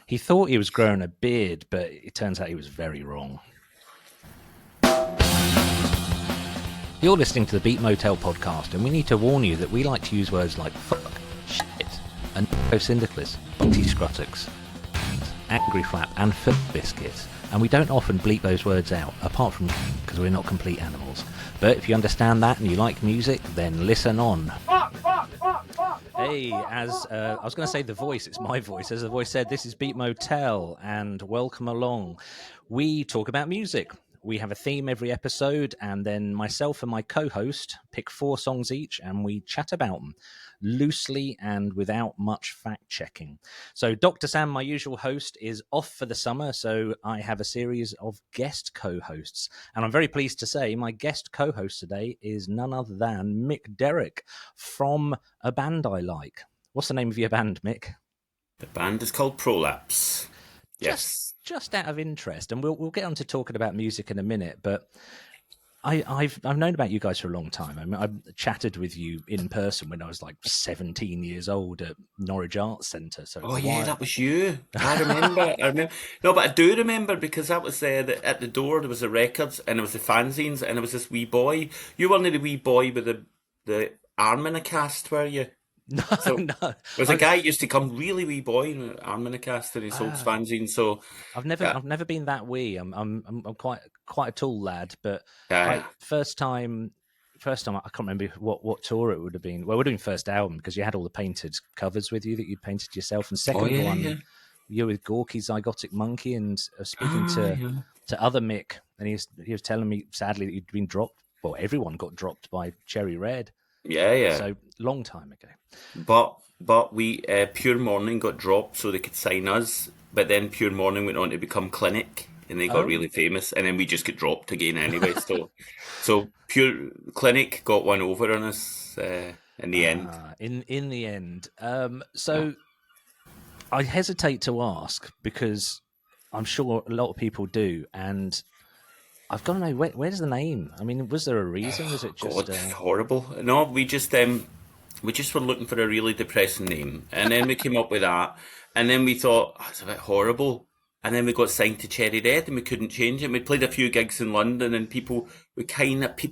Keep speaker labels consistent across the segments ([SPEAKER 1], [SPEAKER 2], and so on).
[SPEAKER 1] He thought he was growing a beard, but it turns out he was very wrong. You're listening to the Beat Motel podcast, and we need to warn you that we like to use words like fuck, shit, and syndicalist, butty scrutix, angry flap, and foot biscuits. And we don't often bleep those words out, apart from because we're not complete animals. But if you understand that and you like music, then listen on. Hey, as I was going to say the voice, it's my voice. As the voice said, this is Beat Motel, and welcome along. We talk about music. We have a theme every episode, and then myself and my co-host pick 4 songs each, and we chat about them loosely and without much fact-checking. So Dr. Sam, my usual host, is off for the summer, so I have a series of guest co-hosts. And I'm very pleased to say my guest co-host today is none other than Mick Derrick from a band I like. What's the name of your band, Mick?
[SPEAKER 2] The band is called Prolapse. Yes.
[SPEAKER 1] Just out of interest, and we'll get on to talking about music in a minute, but I've known about you guys for a long time. I mean, I chatted with you in person when I was like 17 years old at Norwich Arts Centre. So
[SPEAKER 2] that was you. I remember. No, but I do remember because that was at the door. There was the records and there was the fanzines, and there was this wee boy. You weren't the wee boy with the arm in a cast, were you?
[SPEAKER 1] No.
[SPEAKER 2] There was a guy who used to come, really wee boy, in an arm in a cast, and he sold fanzines. So
[SPEAKER 1] I've never been that wee. I'm quite a tall lad, but first time I can't remember what tour it would have been. Well, it would have been first album because you had all the painted covers with you that you painted yourself, and second one you were with Gorky Zygotic Monkey, and speaking to other Mick, and he was telling me sadly that you'd been dropped. Well, everyone got dropped by Cherry Red.
[SPEAKER 2] Yeah.
[SPEAKER 1] So long time ago.
[SPEAKER 2] But we Pure Morning got dropped so they could sign us. But then Pure Morning went on to become Clinic, and they got really famous. And then we just get dropped again anyway. So Pure Clinic got one over on us in the end.
[SPEAKER 1] In the end. I hesitate to ask because I'm sure a lot of people do, and I've got to know where's the name. I mean, was there a reason? Was it just
[SPEAKER 2] horrible? No, we just were looking for a really depressing name, and then we came up with that, and then we thought it's a bit horrible, and then we got signed to Cherry Red, and we couldn't change it. We played a few gigs in London, and people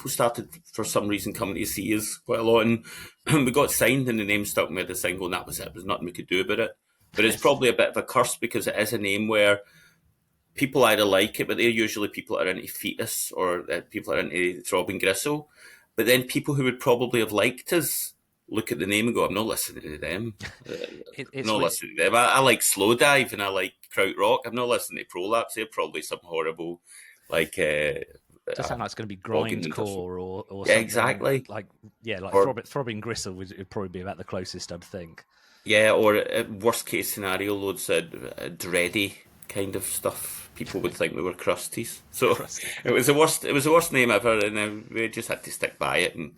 [SPEAKER 2] started for some reason coming to see us quite a lot, and we got signed, and the name stuck with the single, and that was it. There was nothing we could do about it. But it's probably a bit of a curse because it is a name where people either like it, but they're usually people that are into Fetus or people that are into Throbbing Gristle. But then people who would probably have liked us look at the name and go, I'm not listening to them. Listening to them. I like Slowdive and I like Krautrock. I'm not listening to Prolapse. They're probably some horrible, like...
[SPEAKER 1] It does sound like it's going to be grindcore or something.
[SPEAKER 2] Yeah, exactly.
[SPEAKER 1] Throbbing Gristle would probably be about the closest, I'd think.
[SPEAKER 2] Yeah, or worst case scenario, loads of dready kind of stuff. People would think we were crusties. So it was the worst name ever, and then we just had to stick by it and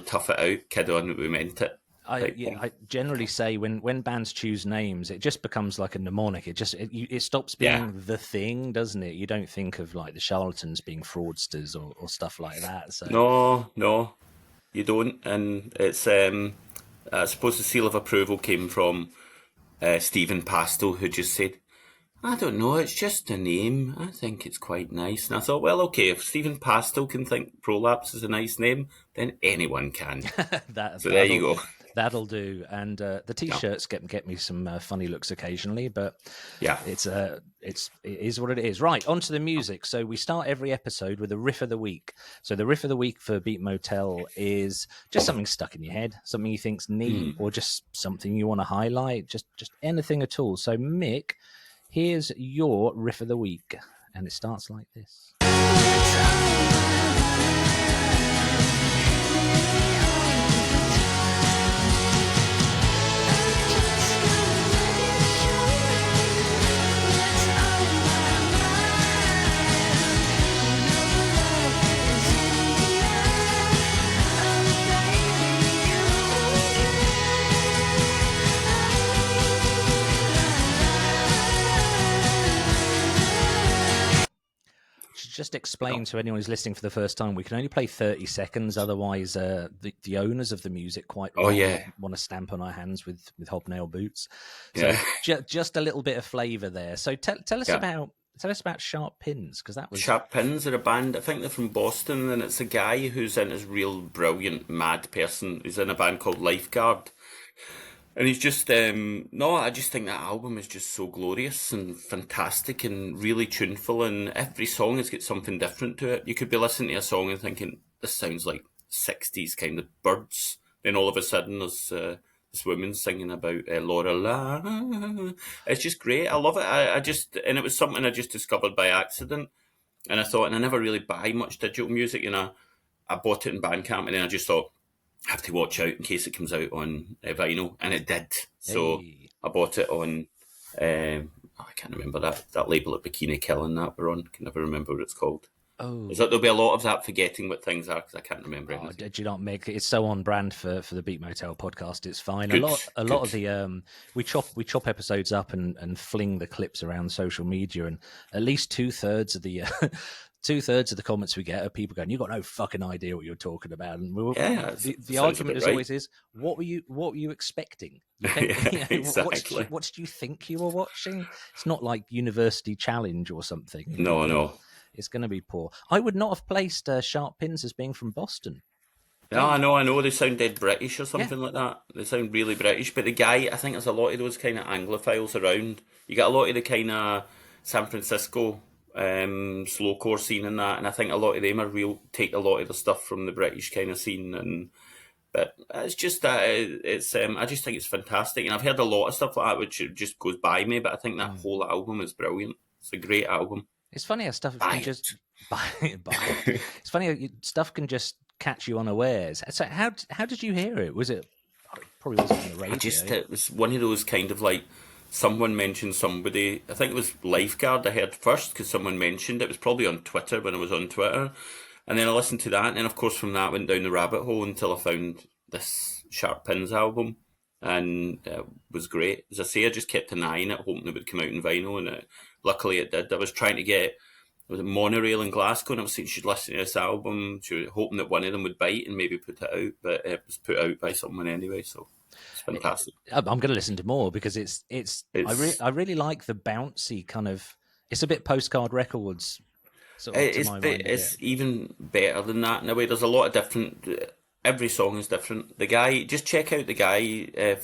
[SPEAKER 2] tough it out, kid on that we meant it.
[SPEAKER 1] I generally say when bands choose names, it just becomes like a mnemonic. It stops being the thing, doesn't it? You don't think of like the Charlatans being fraudsters or stuff like that. So
[SPEAKER 2] no, you don't. And it's I suppose the seal of approval came from Stephen Pastel, who just said, I don't know, it's just a name. I think it's quite nice. And I thought, well, okay, if Stephen Pastel can think Prolapse is a nice name, then anyone can. So there you go.
[SPEAKER 1] That'll do. And the T-shirts get me some funny looks occasionally, but it is what it is. Right, on to the music. So we start every episode with a riff of the week. So the riff of the week for Beat Motel is just something stuck in your head, something you think's neat, or just something you want to highlight, just anything at all. So Mick, here's your riff of the week, and it starts like this. just explain to anyone who's listening for the first time, we can only play 30 seconds. Otherwise, the owners of the music quite want to stamp on our hands with hobnail boots. So just a little bit of flavour there. So tell us about Sharp Pins, because that was...
[SPEAKER 2] Sharp Pins are a band, I think they're from Boston, and it's a guy who's in his real brilliant, mad person. He's in a band called Lifeguard. And he's just, I just think that album is just so glorious and fantastic and really tuneful, and every song has got something different to it. You could be listening to a song and thinking, this sounds like 60s kind of Birds. Then all of a sudden there's this woman singing about Laura La. It's just great. I love it. And it was something I just discovered by accident. And I thought, and I never really buy much digital music, you know. I bought it in Bandcamp, and then I just thought, I have to watch out in case it comes out on vinyl, and it did. So I bought it on, I can't remember that label at Bikini Kill and that we're on. I can never remember what it's called.
[SPEAKER 1] Oh,
[SPEAKER 2] There'll be a lot of that, forgetting what things are, because I can't remember anything.
[SPEAKER 1] Did you not make it? It's so on brand for the Beat Motel podcast. It's fine.
[SPEAKER 2] Good,
[SPEAKER 1] a lot of the we chop episodes up and fling the clips around social media, and at least 2/3 of the 2/3 of the comments we get are people going, "You got no fucking idea what you're talking about." And the argument as always is, "What were you expecting?
[SPEAKER 2] Exactly.
[SPEAKER 1] What did you think you were watching? It's not like University Challenge or something."
[SPEAKER 2] No.
[SPEAKER 1] It's going to be poor. I would not have placed Sharp Pins as being from Boston.
[SPEAKER 2] No, I know. They sound dead British or something like that. They sound really British. But the guy, I think there's a lot of those kind of Anglophiles around. You get a lot of the kind of San Francisco slowcore scene and that. And I think a lot of them take a lot of the stuff from the British kind of scene. But it's just that I just think it's fantastic. And I've heard a lot of stuff like that which just goes by me. But I think that whole album is brilliant. It's a great album.
[SPEAKER 1] It's funny how stuff can just buy it. It's funny how stuff can just catch you unawares. So how did you hear it? Was it probably wasn't on the radio?
[SPEAKER 2] It was one of those kind of like, someone mentioned somebody. I think it was Lifeguard I heard first because someone mentioned it. It was probably on Twitter when I was on Twitter, and then I listened to that, and then of course from that went down the rabbit hole until I found this Sharp Pins album, and it was great. As I say, I just kept an eye on it, hoping it would come out in vinyl, and luckily it did. I was trying to get, was it Monorail in Glasgow, and I was saying she'd listen to this album, hoping that one of them would bite and maybe put it out, but it was put out by someone anyway, so it's fantastic.
[SPEAKER 1] I'm going to listen to more because I really like the bouncy kind of, it's a bit Postcard Records.
[SPEAKER 2] It's even better than that in a way. There's a lot of different, every song is different. The guy, just check out the guy,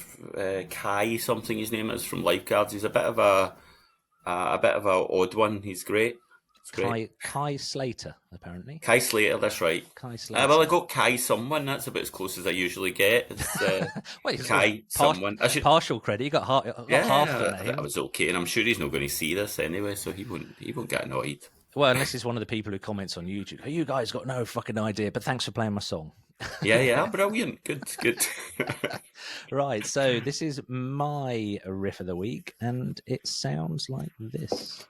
[SPEAKER 2] Kai something his name is, from Lifeguards. He's a bit of a odd one. He's great.
[SPEAKER 1] Kai Slater, apparently.
[SPEAKER 2] Kai Slater, that's right.
[SPEAKER 1] Kai Slater.
[SPEAKER 2] Well, I got Kai someone. That's about as close as I usually get. It's Kai someone.
[SPEAKER 1] Partial credit. You got half the name.
[SPEAKER 2] That was okay, and I'm sure he's not going to see this anyway, so he won't get annoyed.
[SPEAKER 1] Well, unless he's one of the people who comments on YouTube. You guys got no fucking idea, but thanks for playing my song.
[SPEAKER 2] Yeah, brilliant. Good.
[SPEAKER 1] Right, so this is my riff of the week, and it sounds like this.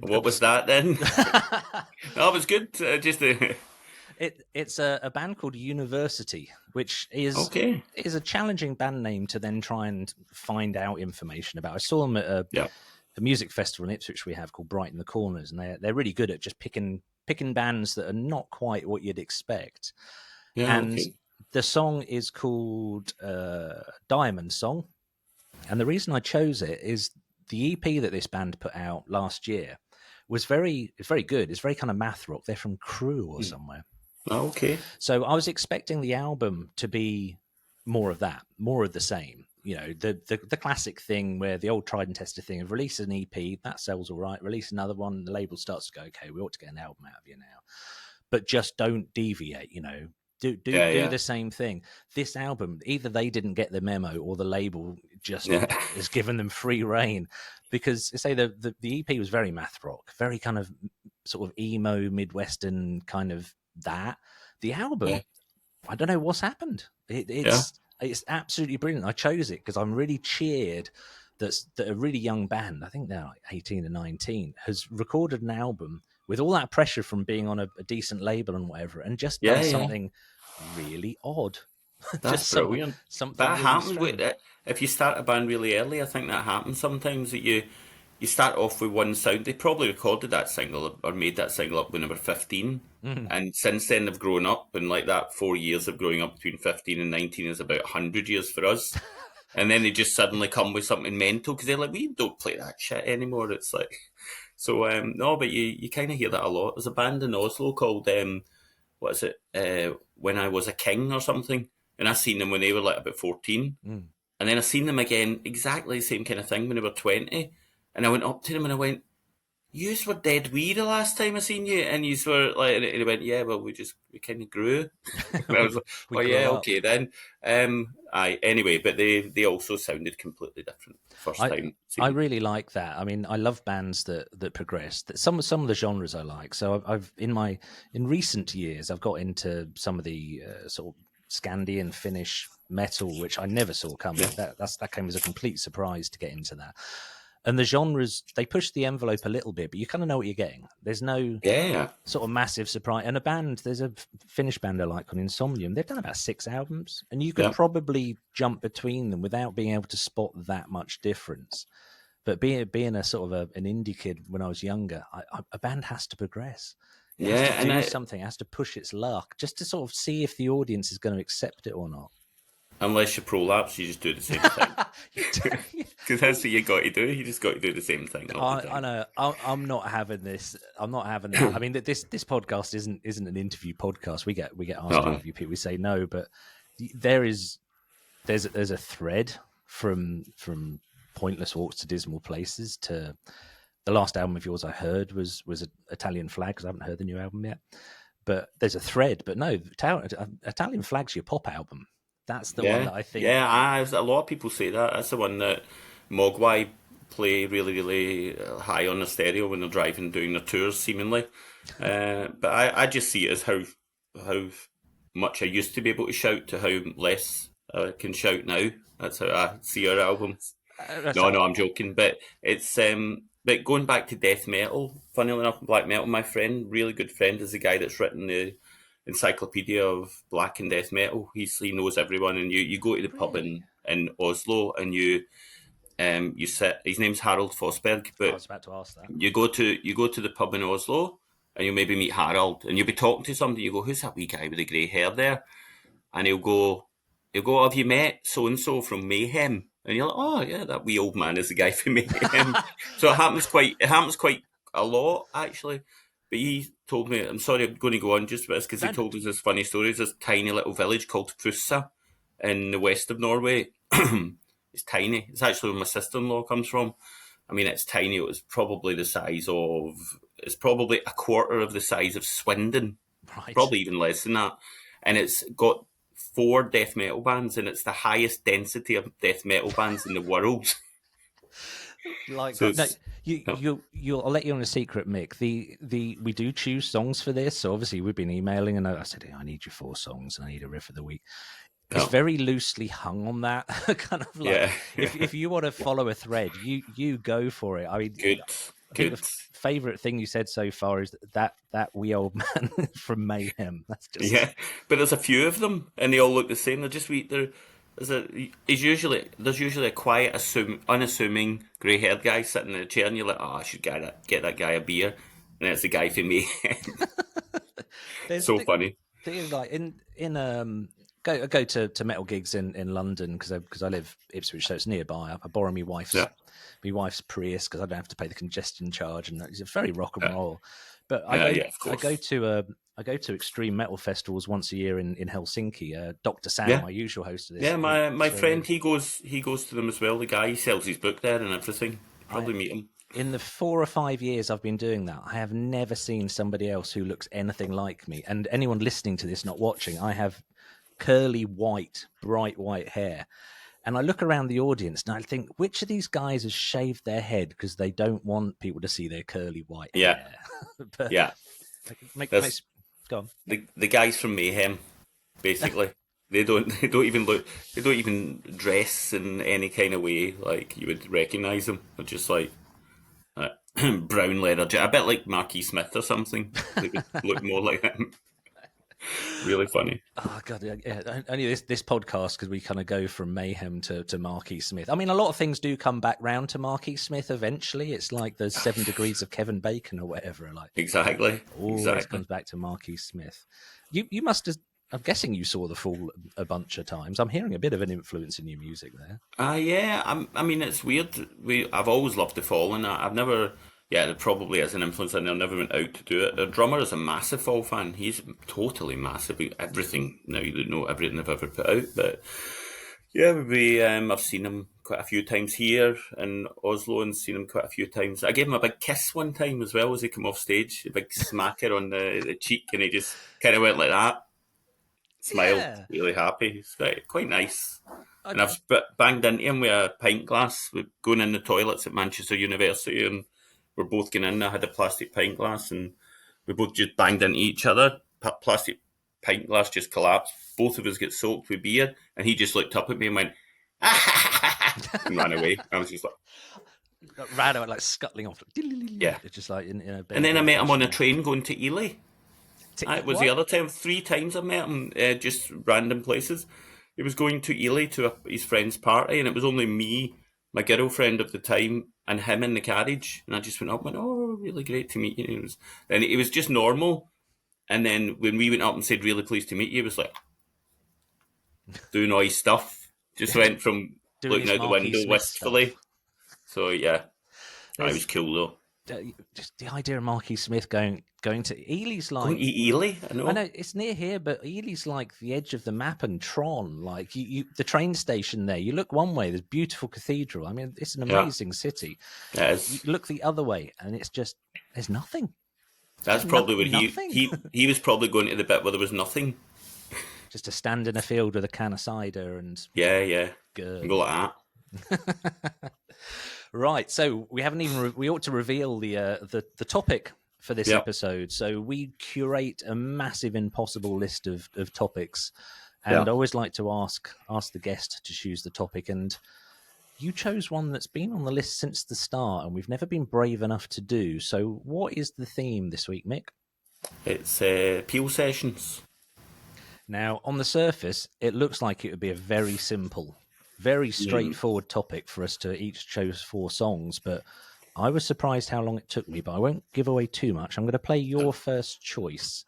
[SPEAKER 2] What was that then? That was good.
[SPEAKER 1] It's a band called University, which is a challenging band name to then try and find out information about. I saw them at a music festival in Ipswich we have called Brighten the Corners, and they're really good at just picking bands that are not quite what you'd expect. The song is called Diamond Song, and the reason I chose it is the EP that this band put out last year was very good. It's very kind of math rock. They're from Crewe or somewhere.
[SPEAKER 2] Oh, okay.
[SPEAKER 1] So I was expecting the album to be more of that, more of the same. You know, the classic thing where the old tried and tested thing of release an EP, that sells all right, release another one, the label starts to go, okay, we ought to get an album out of you now. But just don't deviate, you know. Do
[SPEAKER 2] Yeah.
[SPEAKER 1] the same thing. This album, either they didn't get the memo or the label just
[SPEAKER 2] Yeah.
[SPEAKER 1] has given them free reign, because say the EP was very math rock, very kind of sort of emo Midwestern kind of that. The
[SPEAKER 2] Yeah.
[SPEAKER 1] album, I don't know what's happened.
[SPEAKER 2] Yeah.
[SPEAKER 1] It's absolutely brilliant. I chose it because I'm really cheered that a really young band, I think they're like 18 or 19, has recorded an album with all that pressure from being on a decent label and whatever, and just done
[SPEAKER 2] Yeah. Yeah.
[SPEAKER 1] something really odd.
[SPEAKER 2] That's
[SPEAKER 1] Just
[SPEAKER 2] brilliant.
[SPEAKER 1] something
[SPEAKER 2] That
[SPEAKER 1] really
[SPEAKER 2] happens with
[SPEAKER 1] strange.
[SPEAKER 2] it. If you start a band really early, I think that happens sometimes that you start off with one sound. They probably recorded that single or made that single up when they were 15.
[SPEAKER 1] Mm.
[SPEAKER 2] And since then they've grown up, and like that 4 years of growing up between 15 and 19 is about 100 years for us. And then they just suddenly come with something mental because they're like, we don't play that shit anymore. It's like, so no, but you kind of hear that a lot. There's a band in Oslo called what is it? When I Was a King or something. And I seen them when they were like about 14.
[SPEAKER 1] Mm.
[SPEAKER 2] And then I seen them again, exactly the same kind of thing when they were 20. And I went up to them and I went, "Yous were dead wee the last time I seen you." And yous were like, and he went, "Yeah, well, we kind of grew." And I was like,
[SPEAKER 1] We
[SPEAKER 2] "Oh
[SPEAKER 1] grew
[SPEAKER 2] yeah,
[SPEAKER 1] up.
[SPEAKER 2] okay then." Anyway, but they also sounded completely different the first
[SPEAKER 1] I
[SPEAKER 2] time.
[SPEAKER 1] I
[SPEAKER 2] See,
[SPEAKER 1] really like that. I mean, I love bands that progress. That some of the genres I like. So I've in recent years I've got into some of the sort of Scandian Finnish metal, which I never saw
[SPEAKER 2] yeah,
[SPEAKER 1] coming. That came as a complete surprise to get into that. And the genres, they push the envelope a little bit, but you kind of know what you're getting. There's no
[SPEAKER 2] yeah,
[SPEAKER 1] sort of massive surprise. And a band, there's a Finnish band I like called Insomnium. They've done about 6 albums, and you could
[SPEAKER 2] yeah,
[SPEAKER 1] probably jump between them without being able to spot that much difference. But being a sort of an indie kid when I was younger, a band has to progress. It has to
[SPEAKER 2] yeah. And
[SPEAKER 1] do something. It has to push its luck just to sort of see if the audience is going to accept it or not.
[SPEAKER 2] unless you prolapse, you just do the same thing.
[SPEAKER 1] You
[SPEAKER 2] Because that's what you got to do. You just got to do the same thing all the
[SPEAKER 1] I
[SPEAKER 2] time.
[SPEAKER 1] know. I'm not having this. I'm not having that. I mean, this podcast isn't an interview podcast. We get asked to
[SPEAKER 2] Uh-uh.
[SPEAKER 1] interview people. We say no, but there's a thread from Pointless Walks to Dismal Places to the last album of yours I heard was Italian Flag, because I haven't heard the new album yet. But there's a thread. But no, Italian Flag's your pop album. That's the one
[SPEAKER 2] Yeah,
[SPEAKER 1] that I think.
[SPEAKER 2] yeah. A lot of people say that. That's the one that Mogwai play really, really high on the stereo when they're driving, doing their tours, seemingly. But I just see it as how much I used to be able to shout to how less I can shout now. That's how I see our albums.
[SPEAKER 1] That's
[SPEAKER 2] No, I'm joking. But it's but going back to death metal, funnily enough, black metal. My friend, really good friend, is the guy that's written the encyclopedia of black and death metal. He knows everyone, and you go to the pub
[SPEAKER 1] really.
[SPEAKER 2] in Oslo, and you sit. His name's Harold Fosberg,
[SPEAKER 1] I
[SPEAKER 2] but
[SPEAKER 1] was about to ask that.
[SPEAKER 2] you go to the pub in Oslo, and you maybe meet Harold, and you'll be talking to somebody. You go, "Who's that wee guy with the grey hair there?" And he'll go, "Have you met so and so from Mayhem?" And you're like, "Oh yeah, that wee old man is the guy from Mayhem." So it happens quite a lot actually. But he told me, I'm sorry, I'm going to go on just about this because he
[SPEAKER 1] No,
[SPEAKER 2] told us this funny story. There's this tiny little village called Fussa in the west of Norway. It's tiny. It's actually where my sister-in-law comes from. I mean, it's tiny. It's probably a quarter of the size of Swindon,
[SPEAKER 1] right.
[SPEAKER 2] probably even less than that. And it's got 4 death metal bands, and it's the highest density of death metal bands in the world.
[SPEAKER 1] Like
[SPEAKER 2] So
[SPEAKER 1] that. No,
[SPEAKER 2] it's no,
[SPEAKER 1] I'll let you on a secret, Mick. We do choose songs for this. So obviously we've been emailing, and I said, I need you 4 songs, and I need a riff of the week. It's
[SPEAKER 2] no,
[SPEAKER 1] very loosely hung on that. Kind of like,
[SPEAKER 2] yeah,
[SPEAKER 1] if you want to follow a thread, you go for it. I mean,
[SPEAKER 2] good,
[SPEAKER 1] I think
[SPEAKER 2] good.
[SPEAKER 1] the favorite thing you said so far is that wee old man from Mayhem. That's just
[SPEAKER 2] Yeah, but there's a few of them, and they all look the same. They're just there's usually a quiet, unassuming grey-haired guy sitting in a chair, and you're like, "Oh, I should get that guy a beer," and it's the guy for me.
[SPEAKER 1] there's
[SPEAKER 2] So funny.
[SPEAKER 1] things like go to metal gigs in London because I live Ipswich, so it's nearby. I borrow
[SPEAKER 2] Yeah,
[SPEAKER 1] my wife's Prius because I don't have to pay the congestion charge, and it's very rock and
[SPEAKER 2] yeah,
[SPEAKER 1] roll. But
[SPEAKER 2] yeah. Of course.
[SPEAKER 1] I go to extreme metal festivals once a year in Helsinki. Dr. Sam,
[SPEAKER 2] Yeah,
[SPEAKER 1] my usual host of this,
[SPEAKER 2] yeah. My
[SPEAKER 1] it's very
[SPEAKER 2] friend,
[SPEAKER 1] good.
[SPEAKER 2] he goes to them as well. The guy, he sells his book there and everything.
[SPEAKER 1] I
[SPEAKER 2] Probably meet him.
[SPEAKER 1] in the 4 or 5 years I've been doing that, I have never seen somebody else who looks anything like me. And anyone listening to this, not watching, I have curly white, bright white hair. And I look around the audience and I think, which of these guys has shaved their head because they don't want people to see their curly white hair? But
[SPEAKER 2] yeah.
[SPEAKER 1] makes go on.
[SPEAKER 2] The guys from Mayhem, basically. They don't even dress in any kind of way like you would recognise them. They're just like brown leather jacket, a bit like Marquis Smith or something. They would look more like him. Really funny.
[SPEAKER 1] Oh god, yeah. Only this podcast because we kind of go from Mayhem to Marquis Smith. I mean, a lot of things do come back round to Marquis Smith eventually. It's like the 7 degrees of Kevin Bacon or whatever. Like
[SPEAKER 2] Exactly.
[SPEAKER 1] always comes back to Marquis Smith. You must have. I'm guessing you saw The Fall a bunch of times. I'm hearing a bit of an influence in your music there.
[SPEAKER 2] Yeah. I mean, it's weird. I've always loved The Fall, and I've never. Yeah, it probably is an influence, and I never went out to do it. The drummer is a massive Fall fan. He's totally massive. Everything now, you know everything they've ever put out. But yeah, I've seen him quite a few times here in Oslo, and seen him quite a few times. I gave him a big kiss one time as well as he came off stage, a big smacker on the cheek, and he just kind of went like that, smiled, really happy. It's quite nice. And I've banged into him with a pint glass. We're going in the toilets at Manchester University, and we're both going in. I had a plastic pint glass, and we both just banged into each other. Plastic pint glass just collapsed. Both of us get soaked with beer, and he just looked up at me and went, and ran away. I was just like,
[SPEAKER 1] ran out like scuttling off.
[SPEAKER 2] Yeah,
[SPEAKER 1] just like in a.
[SPEAKER 2] And then I met him on a train going to Ely. It was the other time. 3 times I met him, just random places. He was going to Ely to his friend's party, and it was only me, my girlfriend of the time, and him in the carriage. And I just went up and went, "Oh, really great to meet you." And it was just normal. And then when we went up and said, "Really pleased to meet you," it was like doing all his stuff. Just went from looking out the window wistfully. Stuff. So yeah, it was cool though.
[SPEAKER 1] Just the idea of Marquis Smith going to Ely's like
[SPEAKER 2] going to Ely. I know
[SPEAKER 1] it's near here, but Ely's like the edge of the map and Tron. Like you the train station there. You look one way, there's beautiful cathedral. I mean, it's an amazing city.
[SPEAKER 2] Yes.
[SPEAKER 1] You look the other way, and it's just there's nothing.
[SPEAKER 2] That's probably where he was probably going to the bit where there was nothing.
[SPEAKER 1] Just to stand in a field with a can of cider and
[SPEAKER 2] good. Go like that.
[SPEAKER 1] Right, so we haven't even we ought to reveal the topic for this episode. So we curate a massive, impossible list of topics, and I always like to ask the guest to choose the topic. And you chose one that's been on the list since the start, and we've never been brave enough to do. So, what is the theme this week, Mick?
[SPEAKER 2] It's Peel Sessions.
[SPEAKER 1] Now, on the surface, it looks like it would be a very simple, very straightforward topic for us to each choose 4 songs, but I was surprised how long it took me, but I won't give away too much. I'm going to play your first choice,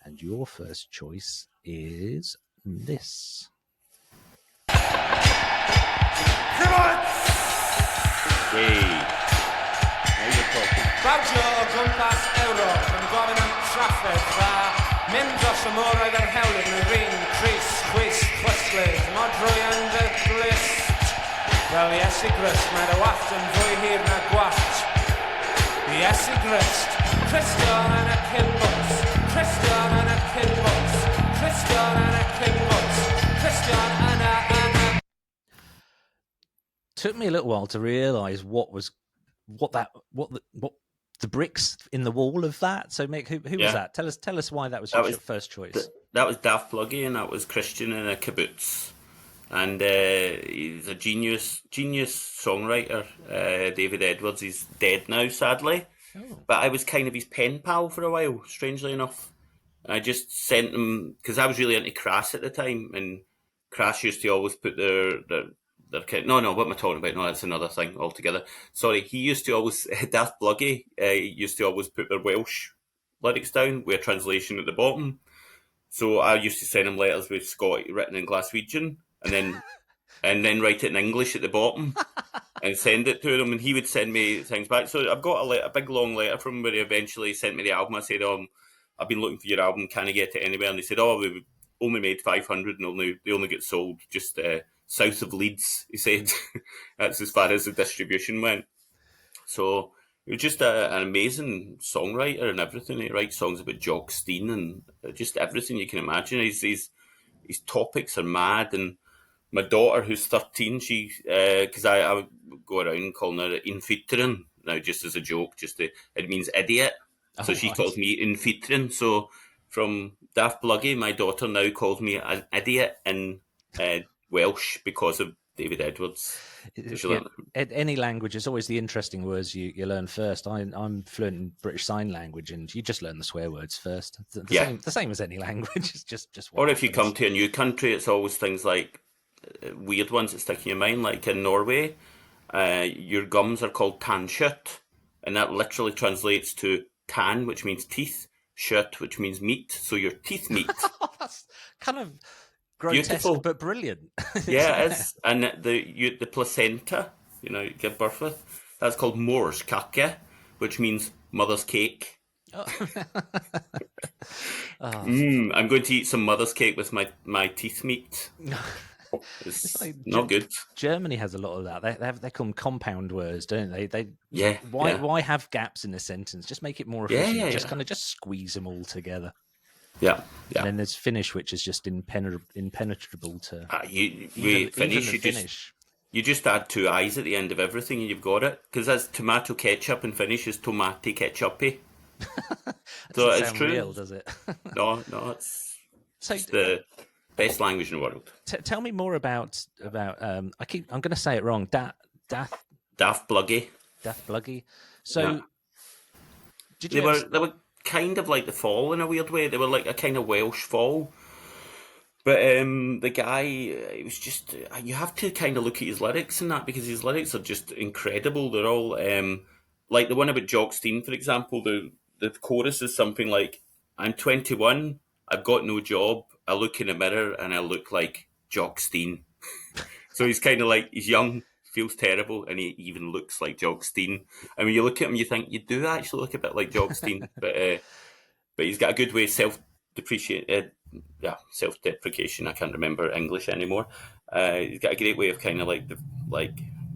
[SPEAKER 1] and your first choice is this.
[SPEAKER 3] Come on!
[SPEAKER 2] Hey. Now you're talking.
[SPEAKER 3] Babjo o gwmpas Ewrop yn gofyn am trafferth a mynd dros y môr oedd yr hewlydd yn yr un Cris, chwys, chwyslydd, modrwy yn dy glist. Wel, Iesu Grist, mae'r wallt yn fwy hir na gwallt. Iesu Grist, Christian yn y cynbws, Christian yn y cynbws, Christian yn y cynbws, Christian yn y...
[SPEAKER 1] Took me a little while to realise what the bricks in the wall of that. So, Mick, who was that? Tell us why that was your first choice.
[SPEAKER 2] That was Datblygu, and that was Christian in a kibbutz. And he's a genius songwriter. David Edwards. He's dead now, sadly. Oh. But I was kind of his pen pal for a while, strangely enough. And I just sent him because I was really into Crass at the time, and Crass used to always put their no, what am I talking about? No, that's another thing altogether. Sorry, he used to always, Datblygu used to always put their Welsh lyrics down with a translation at the bottom. So I used to send him letters with Scott written in Glaswegian, and then write it in English at the bottom and send it to him, and he would send me things back. So I've got a big long letter from him where he eventually sent me the album. I said, I've been looking for your album, can I get it anywhere? And he said, we only made 500 and they only get sold just south of Leeds, he said. That's as far as the distribution went. So he was just an amazing songwriter and everything. He writes songs about Jock Stein and just everything you can imagine. His topics are mad. And my daughter, who's 13, she because I would go around calling her infitrin now, just as a joke. It means idiot. So she calls me infitrin. So from Datblygu, my daughter now calls me an idiot in Welsh because of David Edwards.
[SPEAKER 1] Any language, it's always the interesting words you learn first. I'm fluent in British Sign Language, and you just learn the swear words first. The same as any language. It's just
[SPEAKER 2] or if you come to a new country, it's always things like weird ones that stick in your mind. Like in Norway, your gums are called tannskjøtt, and that literally translates to tan, which means teeth, kjøtt, which means meat. So your teeth meat.
[SPEAKER 1] That's kind of grotesque, beautiful, but brilliant.
[SPEAKER 2] Yeah, it is. And the placenta, you give birth with, that's called morskake, which means mother's cake. Oh. I'm going to eat some mother's cake with my teeth meat. It's like
[SPEAKER 1] not good. Germany has a lot of that. They call them compound words, don't they? Why have gaps in a sentence? Just make it more efficient. Just squeeze them all together.
[SPEAKER 2] Yeah.
[SPEAKER 1] And then there's Finnish, which is just impenetrable to.
[SPEAKER 2] Finnish. You just add two I's at the end of everything, and you've got it. Because that's tomato ketchup in Finnish is tomati ketchupi.
[SPEAKER 1] So it's true. Real, does it?
[SPEAKER 2] No, it's the best language in the world.
[SPEAKER 1] Tell me more about. I'm going to say it wrong.
[SPEAKER 2] Datblygu.
[SPEAKER 1] Datblygu. So, did you?
[SPEAKER 2] They were kind of like the Fall in a weird way. They were like a kind of Welsh Fall. But the guy, it was just, you have to kind of look at his lyrics and that, because his lyrics are just incredible. They're all, like the one about Jock Stein, for example, the chorus is something like, I'm 21, I've got no job, I look in a mirror and I look like Jock Stein. So he's kind of like, he's young, feels terrible, and he even looks like Jock Stein. And when you look at him, you think you do actually look a bit like Jock Stein, but he's got a good way of self-deprecation. I can't remember English anymore. He's got a great way of kind of like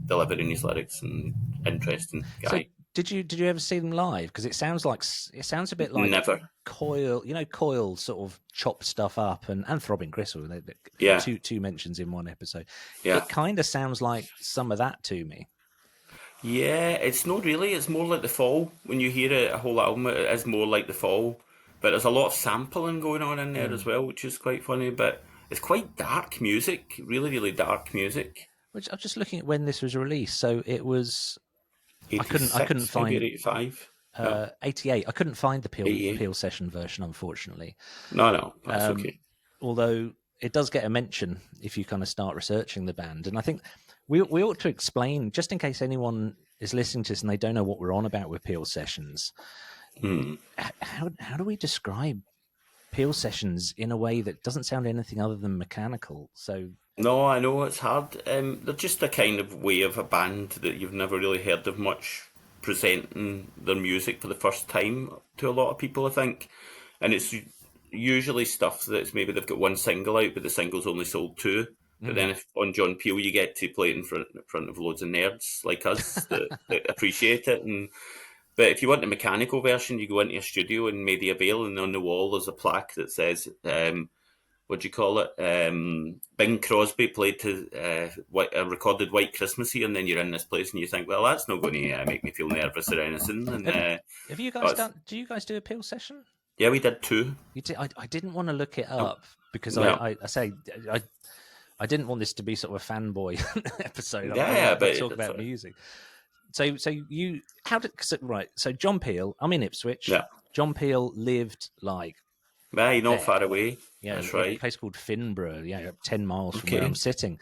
[SPEAKER 2] delivering his lyrics, and interesting guy.
[SPEAKER 1] So did you ever see them live? Because it sounds a bit like
[SPEAKER 2] Never.
[SPEAKER 1] Coil. Coil sort of chopped stuff up, and Throbbing Gristle. Two mentions in one episode. Yeah. It kind of sounds like some of that to me.
[SPEAKER 2] Yeah, it's not really. It's more like the Fall. When you hear a whole album, it is more like the Fall. But there's a lot of sampling going on in there as well, which is quite funny. But it's quite dark music, really, really dark music.
[SPEAKER 1] Which I'm just looking at when this was released. So it was.
[SPEAKER 2] 86,
[SPEAKER 1] I couldn't find
[SPEAKER 2] 85.
[SPEAKER 1] 88. I couldn't find the Peel session version, unfortunately.
[SPEAKER 2] No, that's okay.
[SPEAKER 1] Although it does get a mention if you kind of start researching the band, and I think we ought to explain, just in case anyone is listening to this and they don't know what we're on about with Peel sessions. How do we describe Peel sessions in a way that doesn't sound anything other than mechanical? So
[SPEAKER 2] no, I know it's hard. They're just a kind of way of a band that you've never really heard of much presenting their music for the first time to a lot of people, I think. And it's usually stuff that's maybe they've got one single out, but the single's only sold two. But then if on John Peel you get to play it in front of loads of nerds like us that appreciate it. But if you want the mechanical version, you go into a studio in Media Vale, and on the wall there's a plaque that says, what do you call it? Bing Crosby played to recorded White Christmassy, and then you're in this place and you think, well, that's not going to make me feel nervous or anything. And,
[SPEAKER 1] have you guys done? Do you guys do a Peel session?
[SPEAKER 2] Yeah, we did too.
[SPEAKER 1] You did. I didn't want to look it up because I didn't want this to be sort of a fanboy episode.
[SPEAKER 2] But
[SPEAKER 1] talk about music. So John Peel, I'm in Ipswich.
[SPEAKER 2] Yeah.
[SPEAKER 1] John Peel lived like.
[SPEAKER 2] Yeah, you're not far away.
[SPEAKER 1] Yeah,
[SPEAKER 2] that's right.
[SPEAKER 1] A place called Finborough, 10 miles from where I'm sitting.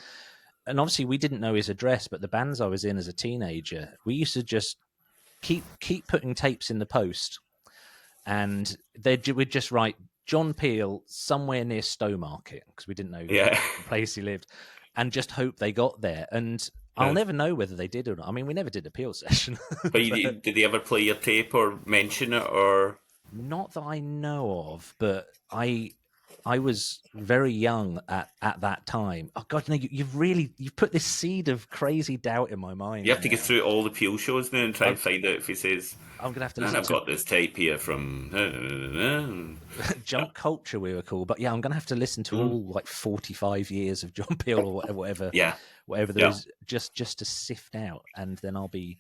[SPEAKER 1] And obviously we didn't know his address, but the bands I was in as a teenager, we used to just keep putting tapes in the post, and we'd just write John Peel somewhere near Stowmarket, because we didn't know the place he lived, and just hope they got there. And I'll never know whether they did or not. I mean, we never did a Peel session.
[SPEAKER 2] But did they ever play your tape or mention it, or?
[SPEAKER 1] Not that I know of, but I I was very young at that time. Oh God, no, you've put this seed of crazy doubt in my mind.
[SPEAKER 2] You have to
[SPEAKER 1] now.
[SPEAKER 2] get through all the Peel shows now and try and find out if he says,
[SPEAKER 1] I'm gonna have to
[SPEAKER 2] and
[SPEAKER 1] listen
[SPEAKER 2] I've
[SPEAKER 1] to
[SPEAKER 2] got this tape here from
[SPEAKER 1] Jump Culture, we were called. But yeah, I'm gonna have to listen to all like 45 years of John Peel or whatever. Whatever there is, just to sift out, and then I'll be.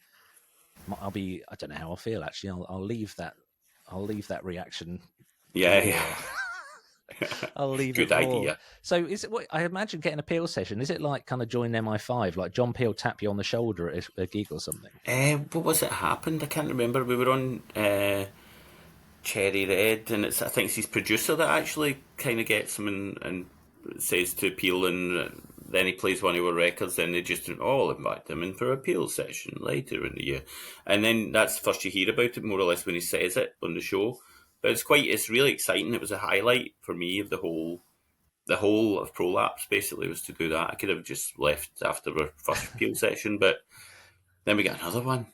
[SPEAKER 1] I don't know how I'll feel actually. I'll leave that reaction.
[SPEAKER 2] Yeah.
[SPEAKER 1] I'll leave
[SPEAKER 2] Good
[SPEAKER 1] it.
[SPEAKER 2] idea.
[SPEAKER 1] So is it? I imagine getting a Peel session. Is it like kind of join MI5, like John Peel tap you on the shoulder at a gig or something?
[SPEAKER 2] What was it happened? I can't remember. We were on Cherry Red, and I think it's his producer that actually kind of gets him and says to Peel, and then he plays one of our records. Then they just all invite him in for a Peel session later in the year, and then that's the first you hear about it, more or less, when he says it on the show. But it's really exciting. It was a highlight for me of the whole of Prolapse. Basically, was to do that. I could have just left after our first Peel session, but then we got another one.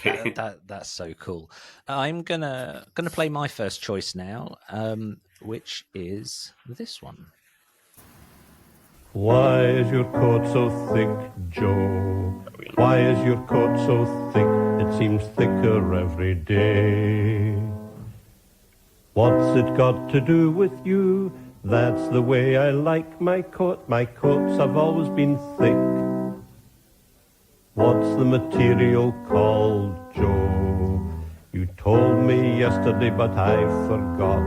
[SPEAKER 1] That's so cool. I'm gonna play my first choice now, which is this one.
[SPEAKER 4] Why is your coat so thick, Joe? Why is your coat so thick? It seems thicker every day. What's it got to do with you? That's the way I like my coat. My coats have always been thick. What's the material called, Joe? You told me yesterday, but I forgot.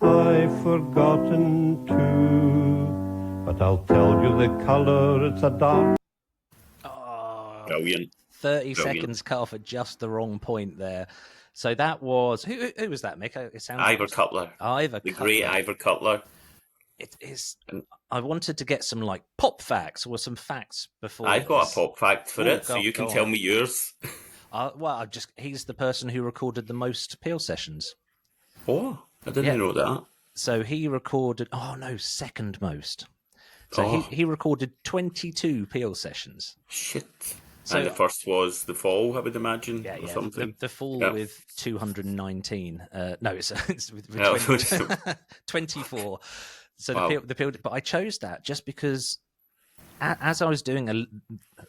[SPEAKER 4] I've forgotten too. But I'll tell you the colour, it's a dark...
[SPEAKER 1] Oh,
[SPEAKER 2] Brilliant.
[SPEAKER 1] 30 seconds cut off at just the wrong point there. So that was... Who was that, Mick? It sounds
[SPEAKER 2] Ivor Cutler. The great Ivor Cutler.
[SPEAKER 1] It is... I wanted to get some, like, pop facts or some facts before
[SPEAKER 2] I've got a pop fact for it, so you can tell me yours.
[SPEAKER 1] He's the person who recorded the most Peel sessions.
[SPEAKER 2] Oh, I didn't know that.
[SPEAKER 1] So he recorded... Oh, no, second most. So he recorded 22 Peel sessions.
[SPEAKER 2] Shit. So, and the first was The Fall, I would imagine, or something.
[SPEAKER 1] The Fall with 219. No, it's with 24. So wow. the Peel, but I chose that just because as I was doing a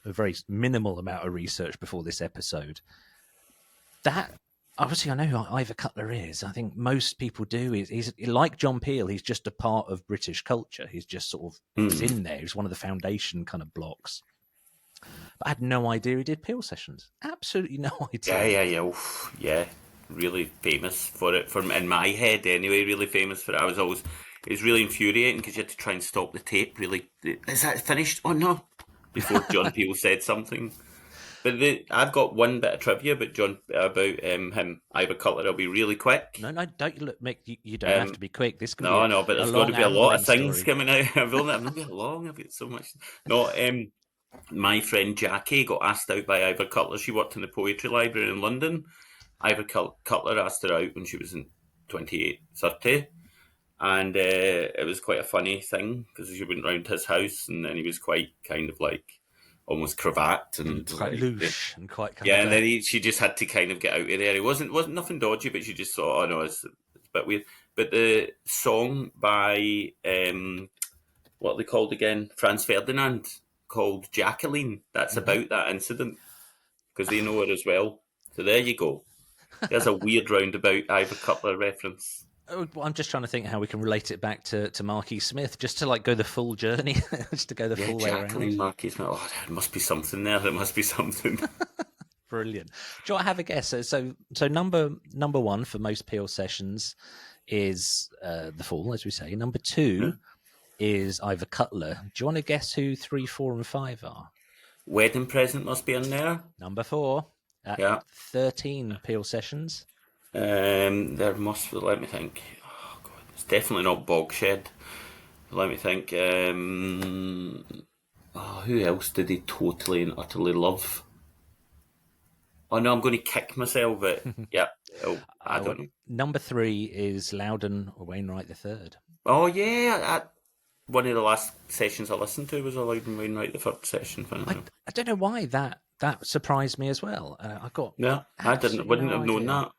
[SPEAKER 1] very minimal amount of research before this episode, that... Obviously, I know who Ivor Cutler is. I think most people do. He's like John Peel. He's just a part of British culture. He's just sort of he's in there. He's one of the foundation kind of blocks. But I had no idea he did Peel sessions. Absolutely no idea.
[SPEAKER 2] Yeah. Really famous for it. In my head, anyway, really famous for it. It was really infuriating because you had to try and stop the tape. Really, is that finished? Oh no! Before John Peel said something. But I've got one bit of trivia about him, Ivor Cutler. I'll be really quick.
[SPEAKER 1] No, don't look, Mick. You don't have to be quick. This can be
[SPEAKER 2] but there's got to be a lot of things
[SPEAKER 1] story.
[SPEAKER 2] coming out. I've not been long. I've got so much. No, my friend Jackie got asked out by Ivor Cutler. She worked in the Poetry Library in London. Ivor Cutler asked her out when she was in 28, 30. And it was quite a funny thing because she went round his house and then he was quite kind of like almost cravat and
[SPEAKER 1] quite louche and quite kind
[SPEAKER 2] and then she just had to kind of get out of there. It wasn't nothing dodgy, but she just thought, oh no, it's a bit weird. But the song by what are they called again? Franz Ferdinand, called Jacqueline. That's about that incident because they know her as well. So there you go. There's a weird roundabout Ivor Cutler reference.
[SPEAKER 1] Well, I'm just trying to think how we can relate it back to Marquis Smith, just to like go the full journey, just to go the full way around.
[SPEAKER 2] Marquis Smith. Oh, there must be something there. There must be something.
[SPEAKER 1] Brilliant. Do you want to have a guess? So number one for most Peel sessions is The Fall, as we say. Number two is Ivor Cutler. Do you want to guess who 3, 4, and 5 are?
[SPEAKER 2] Wedding Present must be in there.
[SPEAKER 1] Number 4. 13 Peel sessions.
[SPEAKER 2] There must be, let me think. Oh God, it's definitely not Bogshed. Let me think. Who else did he totally and utterly love? Oh no, I'm going to kick myself, but yeah. I don't know.
[SPEAKER 1] Number 3 is Loudon Wainwright III.
[SPEAKER 2] Oh yeah, one of the last sessions I listened to was a Loudon Wainwright the third session.
[SPEAKER 1] I don't know why that surprised me as well. I
[SPEAKER 2] wouldn't have known that.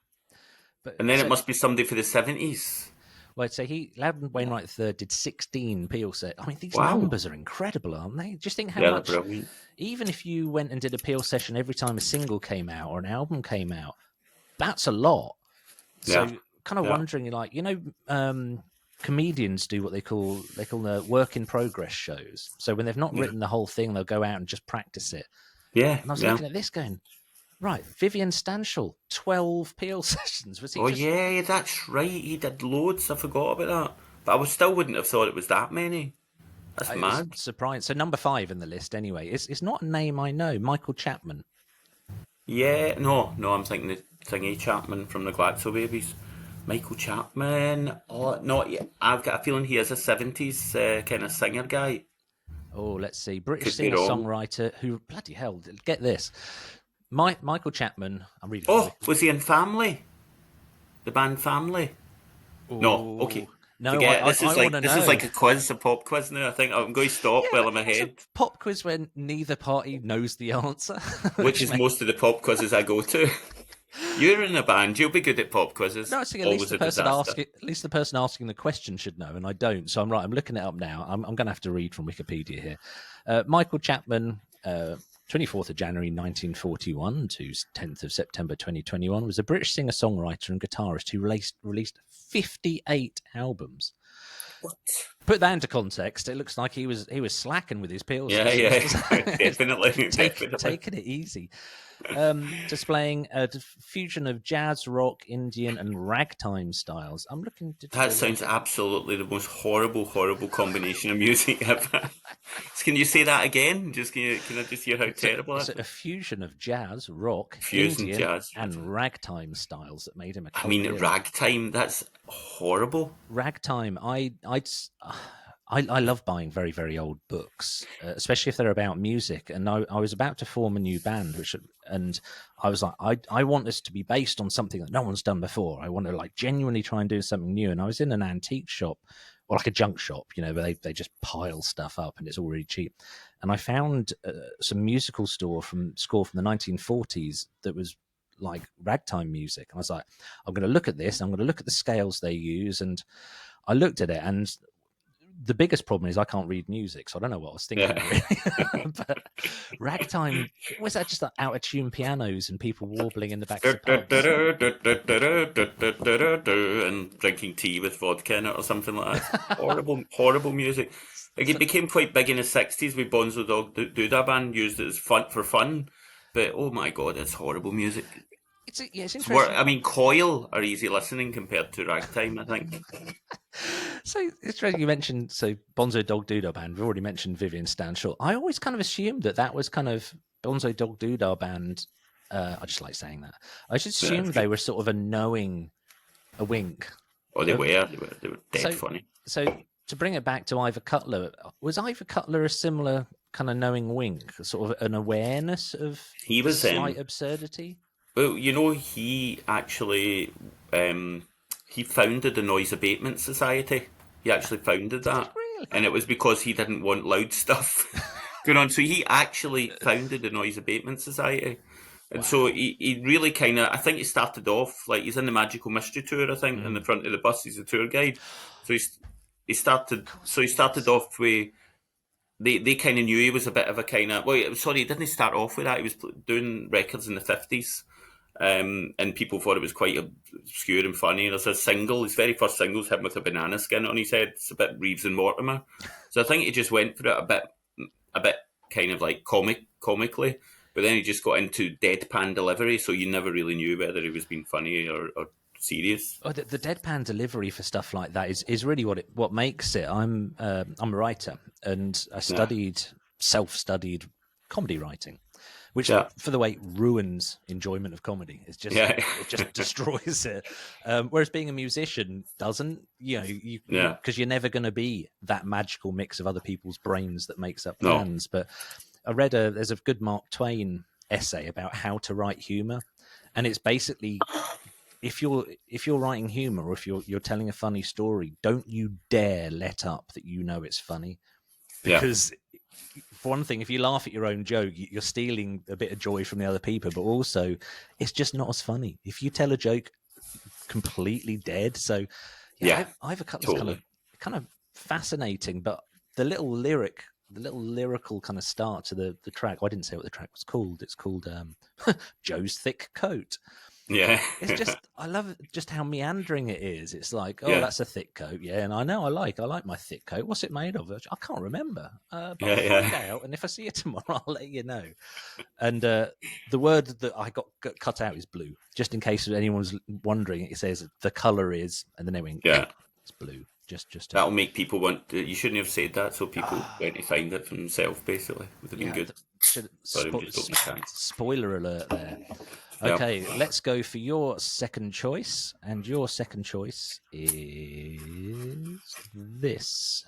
[SPEAKER 2] And then it must be somebody for the 70s.
[SPEAKER 1] Well, I'd say Loudon Wainwright III did 16 Peel sets. I mean, these
[SPEAKER 2] Wow.
[SPEAKER 1] numbers are incredible, aren't they? Just think how
[SPEAKER 2] Yeah,
[SPEAKER 1] much.
[SPEAKER 2] they're brilliant.
[SPEAKER 1] Even if you went and did a Peel session every time a single came out or an album came out, that's a lot. So,
[SPEAKER 2] Yeah.
[SPEAKER 1] kind of wondering, like, comedians do what they call the work in progress shows. So when they've not written the whole thing, they'll go out and just practice it.
[SPEAKER 2] Yeah.
[SPEAKER 1] And I was looking at this going, right, Vivian Stanshall, 12 Peel sessions. Was he
[SPEAKER 2] Yeah, that's right. He did loads. I forgot about that. But I still wouldn't have thought it was that many. That's mad.
[SPEAKER 1] Surprised. So number 5 in the list anyway. It's not a name I know. Michael Chapman.
[SPEAKER 2] Yeah, no, I'm thinking the thingy Chapman from the Glaxo Babies. Michael Chapman. Oh, no, yeah, I've got a feeling he is a 70s kind of singer guy.
[SPEAKER 1] Oh, let's see. British
[SPEAKER 2] Could be wrong.
[SPEAKER 1] singer-songwriter who, bloody hell, get this. Michael Chapman, I'm reading.
[SPEAKER 2] Oh, was he in Family? The band Family?
[SPEAKER 1] Ooh.
[SPEAKER 2] No, okay.
[SPEAKER 1] No,
[SPEAKER 2] Forget.
[SPEAKER 1] I
[SPEAKER 2] This is
[SPEAKER 1] know.
[SPEAKER 2] like a quiz, a pop quiz now. I think I'm going to stop while I'm
[SPEAKER 1] It's
[SPEAKER 2] ahead.
[SPEAKER 1] a pop quiz when neither party knows the answer.
[SPEAKER 2] Which is most of the pop quizzes I go to. You're in a band. You'll be good at pop quizzes.
[SPEAKER 1] No, I think at
[SPEAKER 2] Always
[SPEAKER 1] least the
[SPEAKER 2] a
[SPEAKER 1] person
[SPEAKER 2] disaster.
[SPEAKER 1] the person asking the question should know, and I don't. So I'm looking it up now. I'm going to have to read from Wikipedia here. Michael Chapman, 24th of January 1941 to 10th of September 2021, was a British singer-songwriter and guitarist who released 58 albums.
[SPEAKER 2] What?
[SPEAKER 1] Put that into context. It looks like he was slacking with his pills.
[SPEAKER 2] Yeah, definitely.
[SPEAKER 1] Taking it easy. Displaying a fusion of jazz, rock, Indian, and ragtime styles. I'm looking to.
[SPEAKER 2] That sounds absolutely the most horrible combination of music ever. Can you say that again? Can I just hear how terrible
[SPEAKER 1] It's
[SPEAKER 2] that is?
[SPEAKER 1] a fusion of jazz, rock,
[SPEAKER 2] Fusion
[SPEAKER 1] Indian,
[SPEAKER 2] jazz.
[SPEAKER 1] and ragtime styles that made him a cult
[SPEAKER 2] I mean,
[SPEAKER 1] hero.
[SPEAKER 2] ragtime. That's horrible.
[SPEAKER 1] Ragtime. I love buying very, very old books, especially if they're about music. And I was about to form a new band, and I was like, I want this to be based on something that no one's done before. I want to like genuinely try and do something new. And I was in an antique shop, or like a junk shop, where they just pile stuff up and it's all really cheap. And I found some musical score from the 1940s that was like ragtime music. And I was like, I'm going to look at this. I'm going to look at the scales they use. And I looked at it, and the biggest problem is I can't read music, so I don't know what I was thinking.
[SPEAKER 2] Yeah.
[SPEAKER 1] Really. But ragtime, was that just like out of tune pianos and people warbling in the back of pubs?
[SPEAKER 2] And drinking tea with vodka in it or something like that. Horrible music. Like, it became quite big in the 60s with Bonzo Dog Doodah Band, used it as fun, but oh my god, it's horrible music.
[SPEAKER 1] It's interesting.
[SPEAKER 2] I mean, Coil are easy listening compared to ragtime, I think.
[SPEAKER 1] So it's interesting you mentioned Bonzo Dog Doodah Band. We've already mentioned Vivian Stanshall. I always kind of assumed that was kind of Bonzo Dog Doodah Band. I just like saying that. I just assumed they were sort of a wink.
[SPEAKER 2] Oh, they were dead funny.
[SPEAKER 1] So to bring it back to Ivor Cutler, was Ivor Cutler a similar kind of knowing wink, sort of an awareness of slight absurdity?
[SPEAKER 2] Well, he actually he founded the Noise Abatement Society. He actually founded that.
[SPEAKER 1] Really?
[SPEAKER 2] And it was because he didn't want loud stuff going on. So he actually founded the Noise Abatement Society. And so he really kind of, I think he started off, like, he's in the Magical Mystery Tour, I think, in the front of the bus. He's a tour guide. So he started off with, they kind of knew he was a bit of a kind of, he didn't start off with that. He was doing records in the 50s. And people thought it was quite obscure and funny. There's a single, his very first single is him with a banana skin on his head. It's a bit Reeves and Mortimer. So I think he just went for it a bit kind of like comically, but then he just got into deadpan delivery, so you never really knew whether he was being funny or serious.
[SPEAKER 1] Oh, the deadpan delivery for stuff like that is really what makes it. I'm a writer, and I self-studied comedy writing, which, for the way, ruins enjoyment of comedy. It's just it just destroys it. Whereas being a musician doesn't, because you're never going to be that magical mix of other people's brains that makes up bands. But I read there's a good Mark Twain essay about how to write humor, and it's basically, if you're writing humor, or if you're telling a funny story, don't you dare let up that it's funny, because. For one thing, if you laugh at your own joke, you're stealing a bit of joy from the other people, but also it's just not as funny if you tell a joke completely dead. So
[SPEAKER 2] Yeah,
[SPEAKER 1] I have a couple
[SPEAKER 2] totally.
[SPEAKER 1] of kind of fascinating, but the little lyrical kind of start to the track. Well, I didn't say what the track was called. It's called Joe's Thick Coat.
[SPEAKER 2] Yeah.
[SPEAKER 1] It's just, I love just how meandering it is. It's like, oh,
[SPEAKER 2] Yeah.
[SPEAKER 1] that's a thick coat, yeah, and I know I like my thick coat. What's it made of? I can't remember, but
[SPEAKER 2] Yeah,
[SPEAKER 1] I'll
[SPEAKER 2] yeah.
[SPEAKER 1] find out. And if I see it tomorrow, I'll let you know. And the word that I got cut out is blue, just in case anyone's wondering. It says the color is, and then they went,
[SPEAKER 2] Yeah.
[SPEAKER 1] it's blue. Just to,
[SPEAKER 2] That'll make people want to, you shouldn't have said that, so people went to find it for themselves, basically. Would have been good. Sorry, I'm just opening the can.
[SPEAKER 1] Spoiler alert there.
[SPEAKER 2] Yeah.
[SPEAKER 1] Okay, let's go for your second choice. And your second choice is this.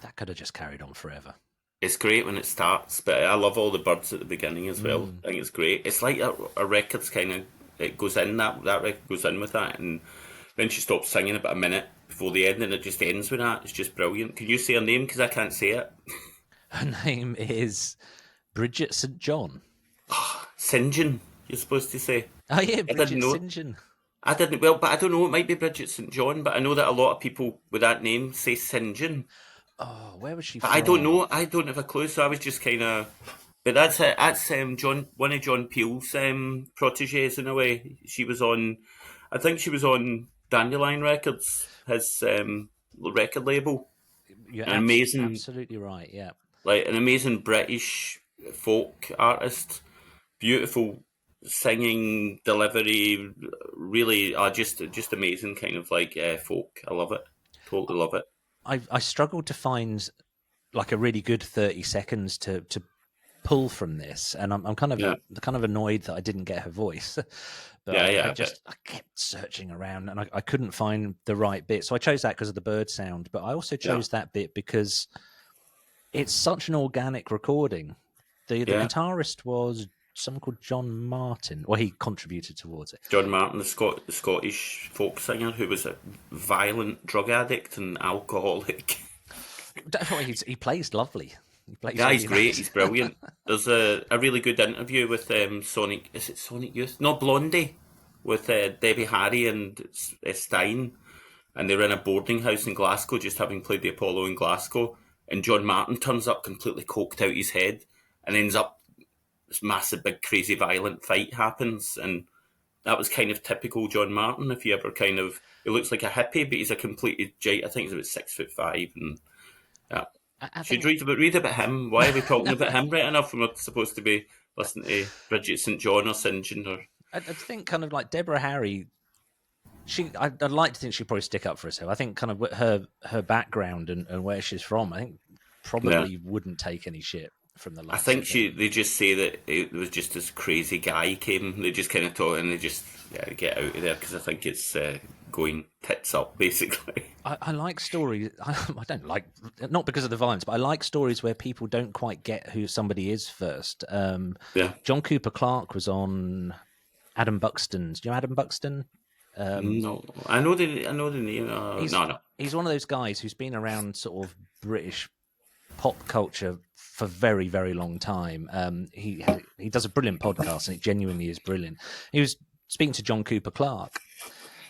[SPEAKER 1] That could have just carried on forever.
[SPEAKER 2] It's great when it starts, but I love all the birds at the beginning as well. I think it's great. It's like a record's kind of, it goes in, that record goes in with that, and then she stops singing about a minute before the end, and it just ends with that. It's just brilliant. Can you say her name? Because I can't say it.
[SPEAKER 1] Her name is Bridget St John.
[SPEAKER 2] St John, you're supposed to say.
[SPEAKER 1] Oh yeah, Bridget
[SPEAKER 2] didn't know.
[SPEAKER 1] St John.
[SPEAKER 2] I didn't, well, but I don't know, it might be Bridget St John, but I know that a lot of people with that name say St John.
[SPEAKER 1] Oh, where was she
[SPEAKER 2] But
[SPEAKER 1] from?
[SPEAKER 2] I don't know, I don't have a clue, so I was just kind of... But that's it, that's John, one of John Peel's proteges in a way. She was on, I think she was on Dandelion Records, his record label.
[SPEAKER 1] You're
[SPEAKER 2] An amazing,
[SPEAKER 1] absolutely right, yeah.
[SPEAKER 2] like an amazing British folk artist. Beautiful singing, delivery, really, just amazing kind of like folk. I love it, totally love it.
[SPEAKER 1] I struggled to find like a really good 30 seconds to pull from this, and I'm kind of annoyed that I didn't get her voice. But I kept searching around and I couldn't find the right bit, so I chose that because of the bird sound. But I also chose that bit because it's such an organic recording. The guitarist was someone called John Martin. Well, he contributed towards it.
[SPEAKER 2] John Martin, the Scottish folk singer who was a violent drug addict and alcoholic.
[SPEAKER 1] He plays lovely.
[SPEAKER 2] He's great. He's brilliant. There's a really good interview with Sonic. Is it Sonic Youth? No, Blondie, with Debbie Harry and Stein, and they're in a boarding house in Glasgow, just having played the Apollo in Glasgow. And John Martin turns up completely coked out his head, and ends up this massive, big, crazy, violent fight happens, and that was kind of typical John Martin. If you ever kind of, he looks like a hippie, but he's a completely giant. I think he's about 6'5", and yeah. Should read about him. Why are we talking about him right enough when we're supposed to be listening to Bridget St John or St John? Or
[SPEAKER 1] I think kind of like Deborah Harry. I'd like to think she'd probably stick up for herself. I think kind of her background and where she's from, I think probably wouldn't take any shit from the likes.
[SPEAKER 2] I think they just say that it was just this crazy guy came. They just kind of talk and they just get out of there because I think it's going tits up basically.
[SPEAKER 1] I like stories. I don't like, not because of the violence, but I like stories where people don't quite get who somebody is first. John Cooper Clarke was on Adam Buxton's. Do you know Adam Buxton?
[SPEAKER 2] No, I know the name. No.
[SPEAKER 1] He's one of those guys who's been around sort of British pop culture for very, very long time. He does a brilliant podcast, and it genuinely is brilliant. He was speaking to John Cooper Clarke,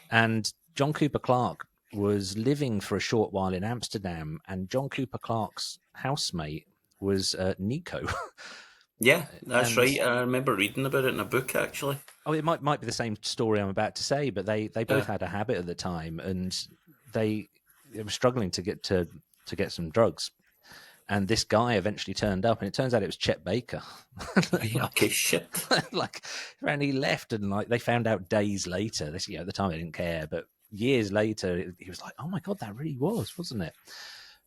[SPEAKER 1] and John Cooper Clarke was living for a short while in Amsterdam, and John Cooper Clarke's housemate was Nico.
[SPEAKER 2] Yeah, that's right. I remember reading about it in a book, actually.
[SPEAKER 1] Oh, it might be the same story I'm about to say, but they both had a habit at the time, and they were struggling to get some drugs. And this guy eventually turned up, and it turns out it was Chet Baker.
[SPEAKER 2] Okay, shit.
[SPEAKER 1] And he left, and like they found out days later. This, at the time they didn't care, but years later, he was like, "Oh my god, that really was, wasn't it?"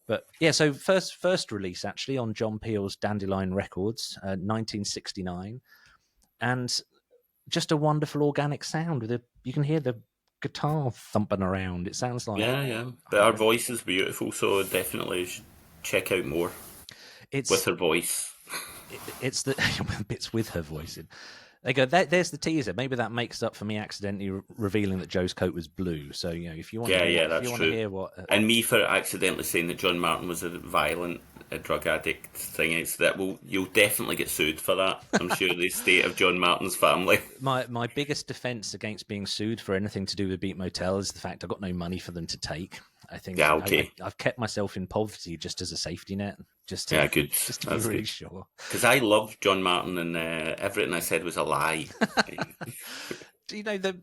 [SPEAKER 1] But yeah, so first release actually on John Peel's Dandelion Records, 1969, and just a wonderful organic sound with you can hear the guitar thumping around. It sounds like
[SPEAKER 2] Yeah. But our voice is beautiful, so definitely should check out more with her voice.
[SPEAKER 1] It's the bits with her voice in. They go, there's the teaser. Maybe that makes up for me accidentally revealing that Joe's coat was blue. So, if you want to hear what...
[SPEAKER 2] and me for accidentally saying that John Martin was a violent drug addict thing, it's that you'll definitely get sued for that. I'm sure the state of John Martin's family.
[SPEAKER 1] My biggest defence against being sued for anything to do with Beat Motel is the fact I've got no money for them to take. I think I've kept myself in poverty just as a safety net. Just to be really sure.
[SPEAKER 2] Because I love John Martin, and everything I said was a lie.
[SPEAKER 1] Do you know the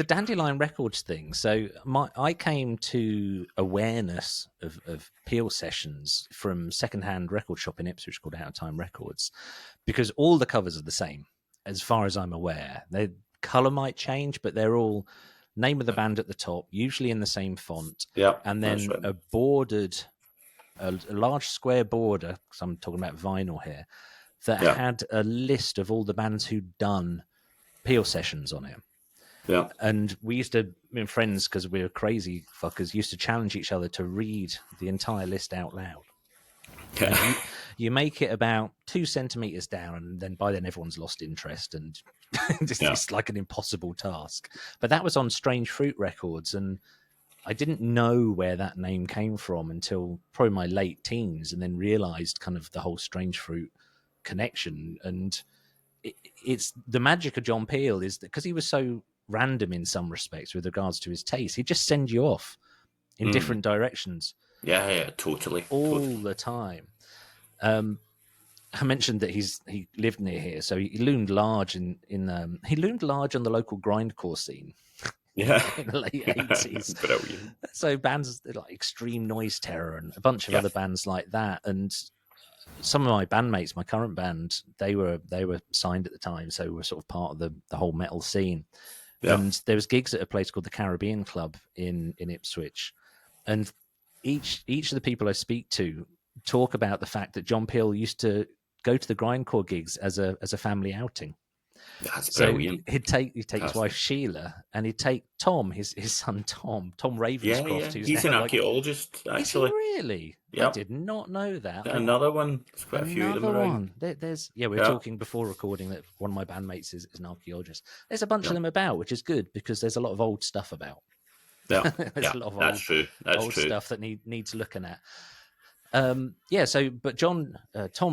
[SPEAKER 1] Dandelion Records thing? So I came to awareness of Peel sessions from secondhand record shop in Ipswich called Out of Time Records, because all the covers are the same, as far as I'm aware. Their colour might change, but they're all name of the band at the top, usually in the same font.
[SPEAKER 2] Yeah,
[SPEAKER 1] and then a bordered. A large square border, because I'm talking about vinyl here, that had a list of all the bands who'd done Peel sessions on it.
[SPEAKER 2] Yeah.
[SPEAKER 1] And we used to, friends, because we were crazy fuckers, used to challenge each other to read the entire list out loud.
[SPEAKER 2] Yeah.
[SPEAKER 1] You make it about 2 centimeters down, and then by then everyone's lost interest, and it's like an impossible task. But that was on Strange Fruit Records, and I didn't know where that name came from until probably my late teens, and then realized kind of the whole Strange Fruit connection. And it's the magic of John Peel is that because he was so random in some respects with regards to his taste, he'd just send you off in different directions.
[SPEAKER 2] Yeah, totally.
[SPEAKER 1] All the time. I mentioned that he lived near here, so he loomed large he loomed large on the local grindcore scene.
[SPEAKER 2] Yeah,
[SPEAKER 1] in the late 80s.
[SPEAKER 2] Brilliant.
[SPEAKER 1] So bands like Extreme Noise Terror and a bunch of other bands like that, and some of my bandmates, my current band, they were signed at the time, so were sort of part of the whole metal scene. Yeah. And there was gigs at a place called the Caribbean Club in Ipswich, and each of the people I speak to talk about the fact that John Peel used to go to the grindcore gigs as a family outing.
[SPEAKER 2] That's brilliant.
[SPEAKER 1] So he'd take his wife Sheila, and he'd take Tom, his son Tom Ravenscroft.
[SPEAKER 2] Yeah. He's an archaeologist, actually.
[SPEAKER 1] Is he really? Yep. I did not know that.
[SPEAKER 2] Another one. There's quite a few of them around.
[SPEAKER 1] We were talking before recording that one of my bandmates is an archaeologist. There's a bunch of them about, which is good because there's a lot of old stuff about.
[SPEAKER 2] Yeah,
[SPEAKER 1] there's a lot of
[SPEAKER 2] that's true. That's
[SPEAKER 1] old
[SPEAKER 2] true.
[SPEAKER 1] Stuff that needs looking at. But Tom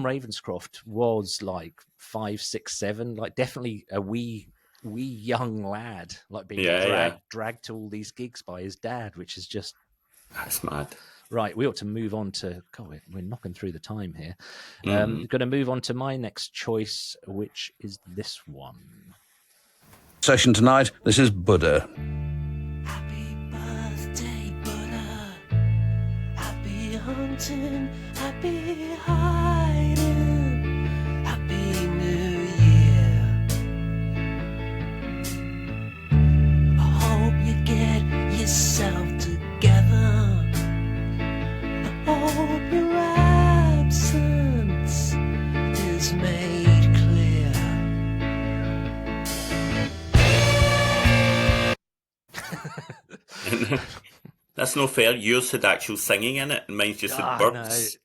[SPEAKER 1] Ravenscroft was like 5, 6, 7, like definitely a wee young lad, like being dragged to all these gigs by his dad, which is just
[SPEAKER 2] that's mad.
[SPEAKER 1] Right, we ought to move on to. God, we're knocking through the time here. Going to move on to my next choice, which is this one.
[SPEAKER 5] Session tonight. This is Buddha.
[SPEAKER 6] Happy birthday, Buddha. Happy hunting, happy hiding, happy New Year. I hope you get yourself together. I hope your absence is made clear.
[SPEAKER 2] That's no fair. Yours had actual singing in it, and mine's just had burps.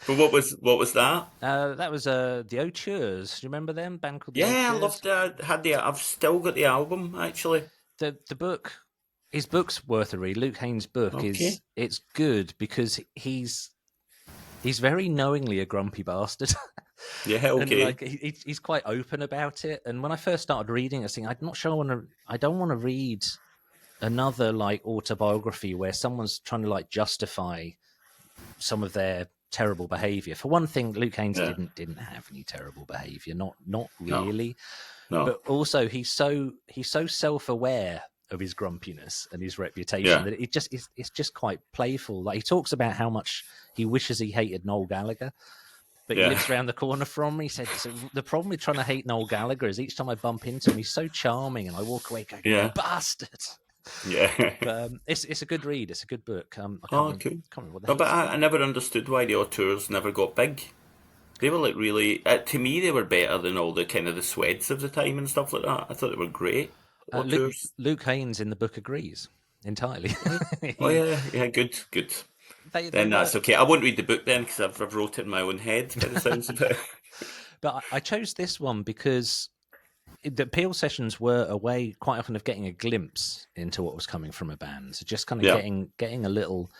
[SPEAKER 2] But what was that?
[SPEAKER 1] That was the Auteurs. Do you remember them? Band called
[SPEAKER 2] I loved it. I've still got the album actually.
[SPEAKER 1] The book, his book's worth a read. Luke Haynes' book it's good because he's very knowingly a grumpy bastard.
[SPEAKER 2] Yeah, okay.
[SPEAKER 1] And he's quite open about it. And when I first started reading, I was thinking, I'm not sure I don't want to read another like autobiography where someone's trying to like justify some of their terrible behavior. For one thing, Luke Haynes didn't have any terrible behavior, not really. No. But also he's so self-aware of his grumpiness and his reputation that it's just quite playful. Like he talks about how much he wishes he hated Noel Gallagher, but he lives around the corner from me. He said, so the problem with trying to hate Noel Gallagher is each time I bump into him, he's so charming, and I walk away going, bastard.
[SPEAKER 2] Yeah,
[SPEAKER 1] but, it's a good read. It's a good book.
[SPEAKER 2] Cool. But I never understood why the Auteurs never got big. They were like really, to me, they were better than all the kind of the Sweds of the time and stuff like that. I thought they were great. Auteurs.
[SPEAKER 1] Luke Haynes in the book agrees entirely.
[SPEAKER 2] Oh
[SPEAKER 1] he,
[SPEAKER 2] yeah, good, good.
[SPEAKER 1] they
[SPEAKER 2] Then
[SPEAKER 1] were,
[SPEAKER 2] that's okay. I won't read the book then because I've wrote it in my own head by the sounds of it.
[SPEAKER 1] but I chose this one because the Peel sessions were a way quite often of getting a glimpse into what was coming from a band. So just kind of
[SPEAKER 2] Yeah.
[SPEAKER 1] getting a little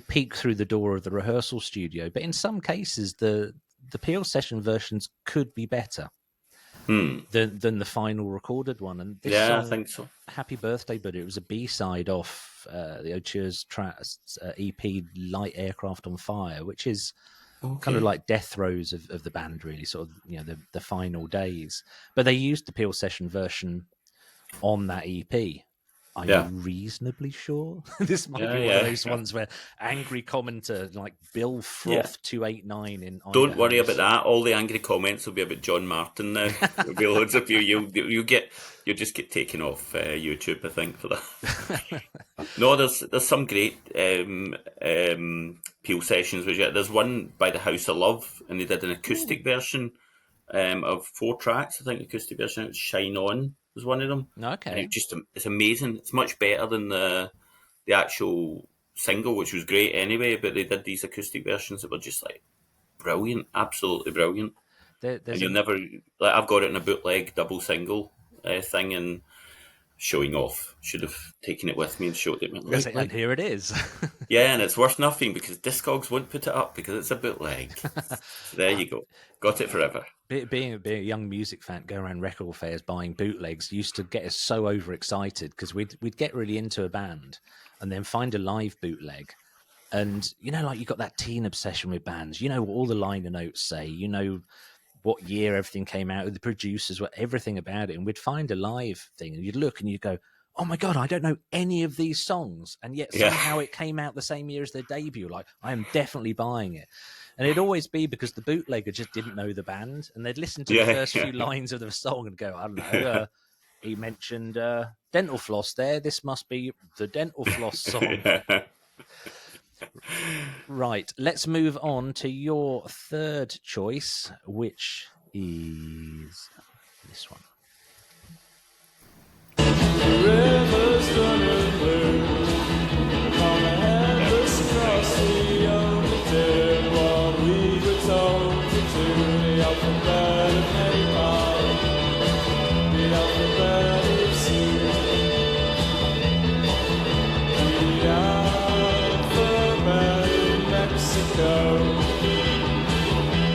[SPEAKER 1] peek through the door of the rehearsal studio. But in some cases, the Peel session versions could be better than the final recorded one. And this
[SPEAKER 2] Yeah, I
[SPEAKER 1] song,
[SPEAKER 2] think so.
[SPEAKER 1] Happy Birthday Buddy, it was a B-side off the Auteurs EP Light Aircraft on Fire, which is kind of like death throes of the band, really, sort of, the final days. But they used the Peel session version on that EP. Are
[SPEAKER 2] Yeah.
[SPEAKER 1] you reasonably sure? This might
[SPEAKER 2] Yeah,
[SPEAKER 1] be one of
[SPEAKER 2] yeah.
[SPEAKER 1] those ones where angry commenter like Bill Froth 289 in
[SPEAKER 2] Don't worry
[SPEAKER 1] Idaho's-
[SPEAKER 2] about that. All the angry comments will be about John Martin now. There'll be loads of you. You'll just get taken off YouTube, I think, for that. No, there's some great Peel sessions. There's one by the House of Love, and they did an acoustic version of 4 tracks. I think acoustic version. It was Shine On was one of them.
[SPEAKER 1] Okay.
[SPEAKER 2] And it's amazing. It's much better than the actual single, which was great anyway. But they did these acoustic versions that were just like brilliant, absolutely brilliant.
[SPEAKER 1] There's
[SPEAKER 2] And you'll never like I've got it in a bootleg double single thing and showing off. Should have taken it with me and showed it.
[SPEAKER 1] and here it is.
[SPEAKER 2] Yeah, and it's worth nothing because Discogs won't put it up because it's a bootleg. So there you go. Got it forever.
[SPEAKER 1] Being a young music fan, going around record fairs buying bootlegs used to get us so overexcited because we'd get really into a band and then find a live bootleg. And, like you got that teen obsession with bands. You know what all the liner notes say. You know what year everything came out, the producers, what everything about it. And we'd find a live thing and you'd look and you'd go, oh my God, I don't know any of these songs. And yet somehow it came out the same year as their debut. Like, I am definitely buying it. And it'd always be because the bootlegger just didn't know the band. And they'd listen to the first few lines of the song and go, I don't know, he mentioned dental floss there. This must be the dental floss song. Right, let's move on to your third choice, which is this one.
[SPEAKER 7] Rivers running blue, gonna head us across the ocean. What we were told to do, the alphabet of Nepal, the alphabet of Sudan, the alphabet of Mexico,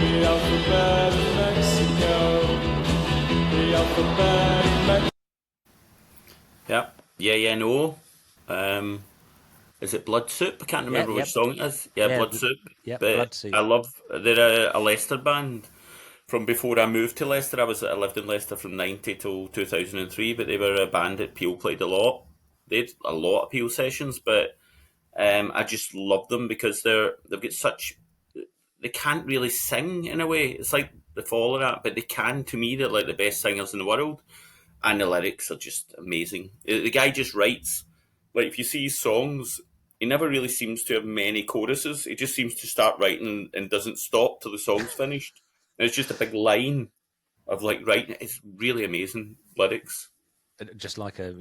[SPEAKER 7] the alphabet of Mexico, the alphabet of Mexico.
[SPEAKER 2] No. Is it Blood Soup? I can't remember which song it is. Yeah, Blood Soup.
[SPEAKER 1] Yeah,
[SPEAKER 2] But
[SPEAKER 1] Blood Soup.
[SPEAKER 2] I love, they're a Leicester band. From before I moved to Leicester, I lived in Leicester from 90 till 2003, but they were a band that Peel played a lot. They had a lot of Peel sessions, but I just love them because they've got such, they can't really sing in a way. It's like the Fall of that, but they can. To me, they're like the best singers in the world. And the lyrics are just amazing. The guy just writes, like if you see his songs, he never really seems to have many choruses. He just seems to start writing and doesn't stop till the song's finished. And it's just a big line of like writing. It's really amazing lyrics.
[SPEAKER 1] Just like a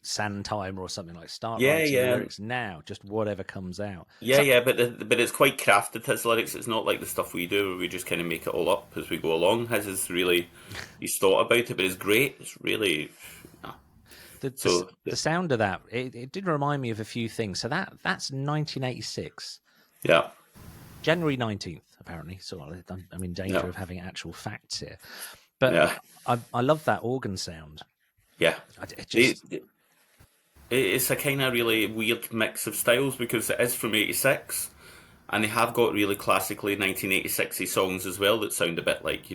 [SPEAKER 1] sand timer or something, like start
[SPEAKER 2] Yeah,
[SPEAKER 1] writing
[SPEAKER 2] yeah.
[SPEAKER 1] lyrics now, just whatever comes out.
[SPEAKER 2] But it's quite crafted, his lyrics. It's not like the stuff we do where we just kind of make it all up as we go along. His is really, he's thought about it, but it's great. It's really...
[SPEAKER 1] The sound of that, it did remind me of a few things. So that's 1986.
[SPEAKER 2] Yeah.
[SPEAKER 1] January 19th, apparently. So I'm in danger of having actual facts here. But
[SPEAKER 2] Yeah.
[SPEAKER 1] I love that organ sound.
[SPEAKER 2] Yeah.
[SPEAKER 1] It just...
[SPEAKER 2] It's a kind of really weird mix of styles because it is from 86 and they have got really classically 1986y songs as well that sound a bit like,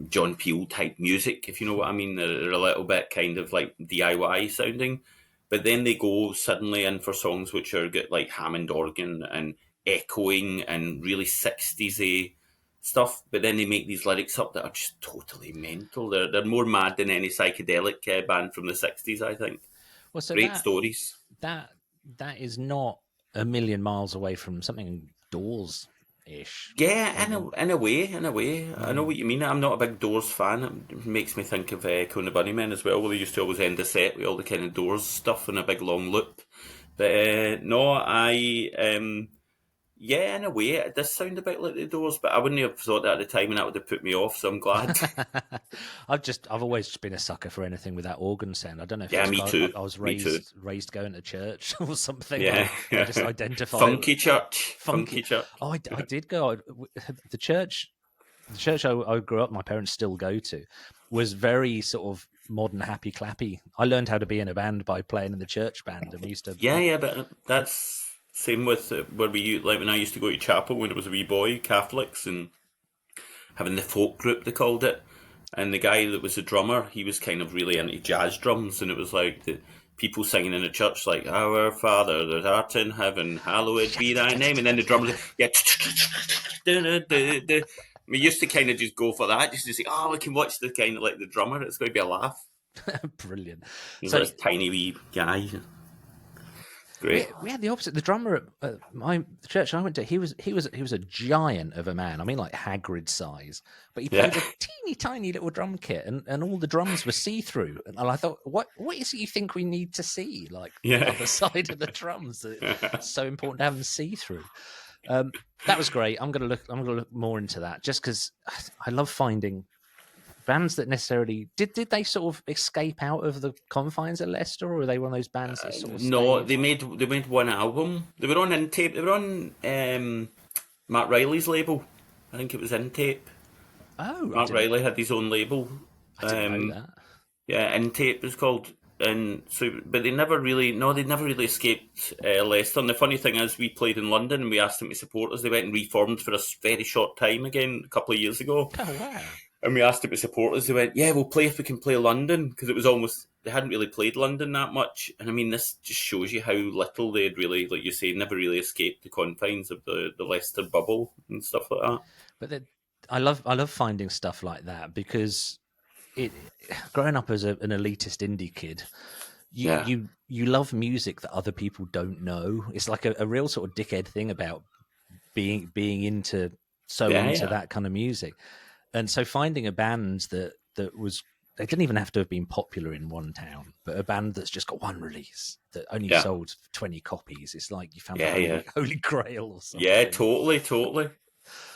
[SPEAKER 2] John Peel type music, if you know what I mean. They're a little bit kind of like DIY sounding, but then they go suddenly in for songs which are get like Hammond organ and echoing and really 60s-y stuff, but then they make these lyrics up that are just totally mental. They're more mad than any psychedelic band from the 60s, I think.
[SPEAKER 1] Well, so
[SPEAKER 2] Great stories.
[SPEAKER 1] That is not a million miles away from something Doors ish.
[SPEAKER 2] Yeah, in a way. I know what you mean. I'm not a big Doors fan. It makes me think of Echo and the Bunnymen as well, where they used to always end the set with all the kind of Doors stuff in a big long loop. But no, yeah, in a way, it does sound a bit like the Doors, but I wouldn't have thought that at the time, and that would have put me off. So I'm glad.
[SPEAKER 1] I've always just been a sucker for anything with that organ sound. I don't know if
[SPEAKER 2] Yeah,
[SPEAKER 1] it's
[SPEAKER 2] me
[SPEAKER 1] 'cause
[SPEAKER 2] too.
[SPEAKER 1] I was
[SPEAKER 2] Me too.
[SPEAKER 1] raised going to church or something.
[SPEAKER 2] Yeah,
[SPEAKER 1] I just identify
[SPEAKER 2] funky church, funky church.
[SPEAKER 1] Oh, I did go. The church I grew up, my parents still go to, was very sort of modern, happy, clappy. I learned how to be in a band by playing in the church band, and we used to.
[SPEAKER 2] Yeah, but that's same with where like when I used to go to chapel when I was a wee boy, Catholics, and having the folk group they called it, and the guy that was the drummer, he was kind of really into jazz drums, and it was like the people singing in the church like "Our Father that art in heaven, hallowed be thy name," and then the drummers, yeah, we used to kind of just go for that, just to say, "Oh, we can watch the kind of like the drummer; it's going to be a laugh."
[SPEAKER 1] Brilliant.
[SPEAKER 2] He's
[SPEAKER 1] So
[SPEAKER 2] this tiny wee guy. Great.
[SPEAKER 1] we had the opposite. The drummer at the church I went to, he was a giant of a man. I mean, like Hagrid size. But he played
[SPEAKER 2] Yeah.
[SPEAKER 1] a teeny tiny little drum kit, and all the drums were see through. And I thought, what is it you think we need to see? Like
[SPEAKER 2] Yeah.
[SPEAKER 1] the other side of the drums. It's so important to have them see through. That was great. I'm gonna look more into that, just because I love finding bands that necessarily did they sort of escape out of the confines of Leicester, or were they one of those bands that sort of
[SPEAKER 2] No,
[SPEAKER 1] stayed?
[SPEAKER 2] they made one album. They were on Intape. They were on Matt Riley's label. I think it was Intape.
[SPEAKER 1] Oh,
[SPEAKER 2] Matt Riley had his own label.
[SPEAKER 1] I didn't know that.
[SPEAKER 2] Yeah, Intape was called. And so, but they never really escaped Leicester. And the funny thing is, we played in London and we asked them to support us. They went and reformed for a very short time again a couple of years ago.
[SPEAKER 1] Oh wow.
[SPEAKER 2] And we asked them to support us. They went, "Yeah, we'll play if we can play London," because it was almost they hadn't really played London that much. And I mean, this just shows you how little they'd really, like you say, never really escaped the confines of the Leicester bubble and stuff like that.
[SPEAKER 1] But I love finding stuff like that, because growing up as an elitist indie kid, you love music that other people don't know. It's like a real sort of dickhead thing about being into that kind of music. And so finding a band that was, they didn't even have to have been popular in one town, but a band that's just got one release that only sold 20 copies. It's like you found the holy grail or something.
[SPEAKER 2] Yeah, totally.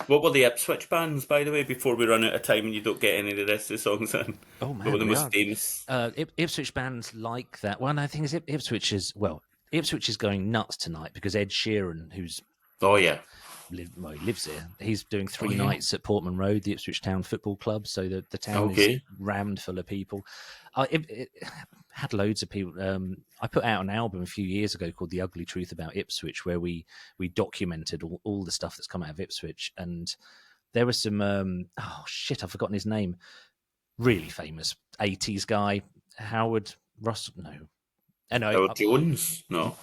[SPEAKER 2] What were the Ipswich bands, by the way, before we run out of time and you don't get any of the rest of the songs in?
[SPEAKER 1] Oh man,
[SPEAKER 2] what were the most famous?
[SPEAKER 1] Ipswich bands like that. Well, no, I think Ipswich is going nuts tonight because Ed Sheeran, who's he lives here. He's doing 3 nights at Portman Road, the Ipswich Town Football Club. So the town is rammed full of people. It had loads of people. I put out an album a few years ago called "The Ugly Truth About Ipswich," where we documented all the stuff that's come out of Ipswich. And there was some I've forgotten his name. Really famous 80s guy, Howard Russell. No, anyway,
[SPEAKER 2] Howard Jones. No.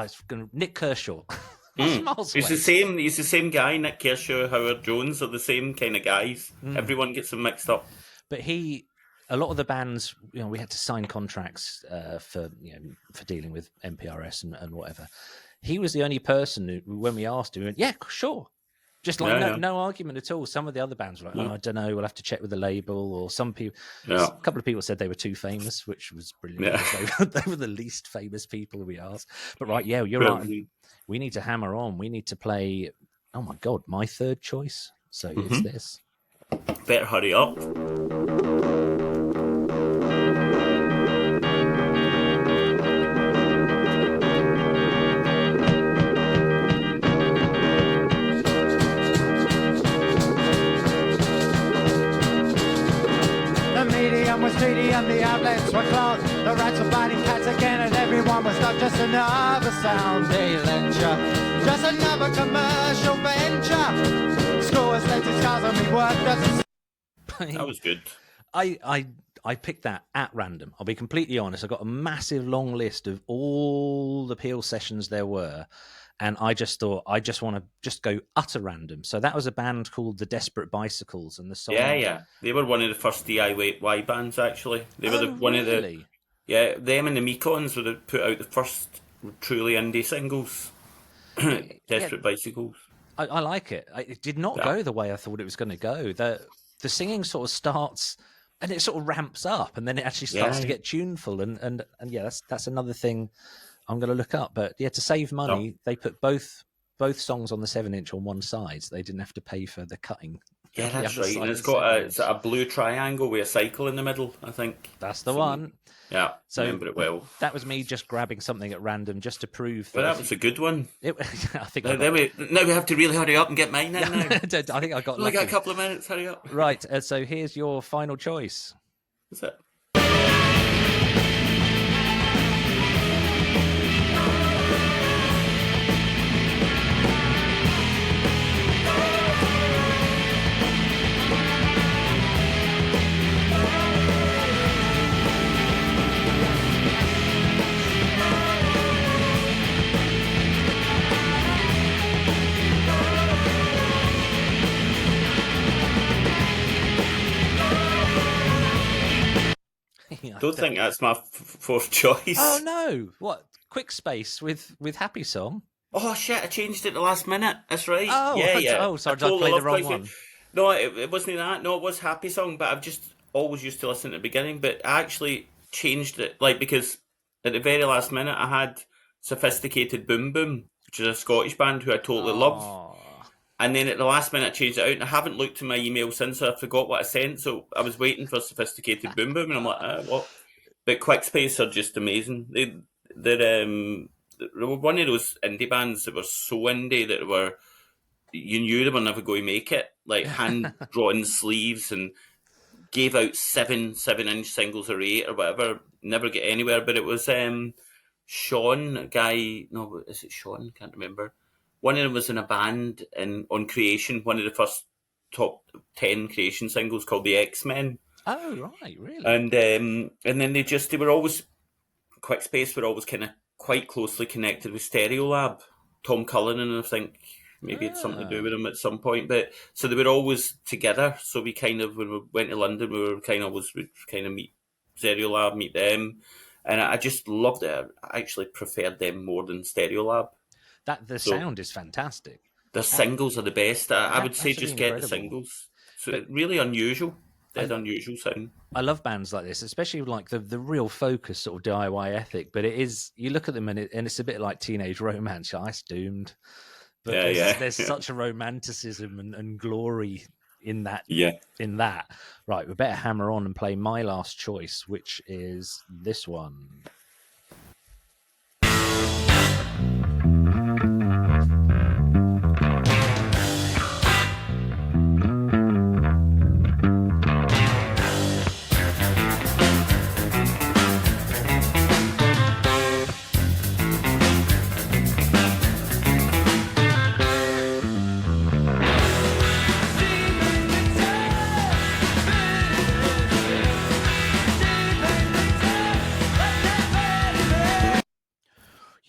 [SPEAKER 1] It's Nick Kershaw.
[SPEAKER 2] He's the same guy. Nick Kershaw, Howard Jones are the same kind of guys. Everyone gets them mixed up.
[SPEAKER 1] But a lot of the bands, we had to sign contracts for dealing with MPRS and whatever. He was the only person who, when we asked him, he went, "Yeah, sure." Just like no argument at all. Some of the other bands were like, "Oh, I don't know, we'll have to check with the label." Or some people, a couple of people said they were too famous, which was brilliant. Yeah. They were the least famous people we asked. But you're right. We need to hammer on. We need to play. Oh my God, my third choice. So it's this.
[SPEAKER 2] Better hurry up.
[SPEAKER 8] Was greedy and the outlets were clogged. The rats were biting cats again and everyone was stuck. Just another Sunday lecture, just another commercial venture. School has left its scars on me, work doesn't...
[SPEAKER 2] That was good.
[SPEAKER 1] I picked that at random. I'll be completely honest. I got a massive long list of all the Peel sessions there were. And I just thought, I just want to just go utter random. So that was a band called the Desperate Bicycles, and the song.
[SPEAKER 2] Yeah. They were one of the first DIY bands, actually. They were one of the. Yeah, them and the Mekons would have put out the first truly indie singles. Desperate Bicycles.
[SPEAKER 1] I like it. It did not go the way I thought it was going to go. The singing sort of starts and it sort of ramps up, and then it actually starts to get tuneful. And yeah, that's another thing I'm going to look up. But yeah, to save money, they put both songs on the 7-inch on one side, so they didn't have to pay for the cutting.
[SPEAKER 2] Yeah, that's right. And it's got a blue triangle with a cycle in the middle, I think.
[SPEAKER 1] That's the one.
[SPEAKER 2] Yeah,
[SPEAKER 1] so
[SPEAKER 2] remember it well.
[SPEAKER 1] That was me just grabbing something at random just to prove that.
[SPEAKER 2] Well, that was a good one.
[SPEAKER 1] I think
[SPEAKER 2] now we have to really hurry up and get mine in now.
[SPEAKER 1] I think I got
[SPEAKER 2] only got a couple of minutes, hurry up.
[SPEAKER 1] Right, so here's your final choice.
[SPEAKER 2] What's it? Don't think that's my fourth choice.
[SPEAKER 1] Oh no! What? Quickspace with Happy Song?
[SPEAKER 2] Oh shit! I changed it the last minute. That's right.
[SPEAKER 1] Oh yeah. Oh, sorry, I played the wrong one.
[SPEAKER 2] No, it wasn't that. No, it was Happy Song, but I've just always used to listen at the beginning. But I actually changed it, because at the very last minute I had Sophisticated Boom Boom, which is a Scottish band who I totally love. And then at the last minute I changed it out, and I haven't looked at my email since, so I forgot what I sent. So I was waiting for Sophisticated Boom Boom, and I'm like, what? But Quickspace are just amazing. They're one of those indie bands that were so indie that you knew they were never going to make it. Like hand-drawn sleeves, and gave out 7-inch singles or 8 or whatever. Never get anywhere. But it was Sean, a guy. No, is it Sean? Can't remember. One of them was in a band on Creation, one of the first top 10 Creation singles called The X-Men.
[SPEAKER 1] Oh, right, really?
[SPEAKER 2] And then they were always, Quickspace were always kind of quite closely connected with Stereolab. Tom Cullinan, I think, maybe had something to do with them at some point. But so they were always together. So we kind of, when we went to London, we'd kind of meet Stereolab, meet them. And I just loved it. I actually preferred them more than Stereolab.
[SPEAKER 1] The sound is fantastic.
[SPEAKER 2] The singles are the best. I would say just get the singles. So really unusual. Dead unusual sound.
[SPEAKER 1] I love bands like this, especially like the real focus sort of DIY ethic. But it is, you look at them and it's a bit like Teenage Romance. Ice Doomed. But there's such a romanticism and glory in that.
[SPEAKER 2] Yeah.
[SPEAKER 1] In that. Right, we better hammer on and play my last choice, which is this one.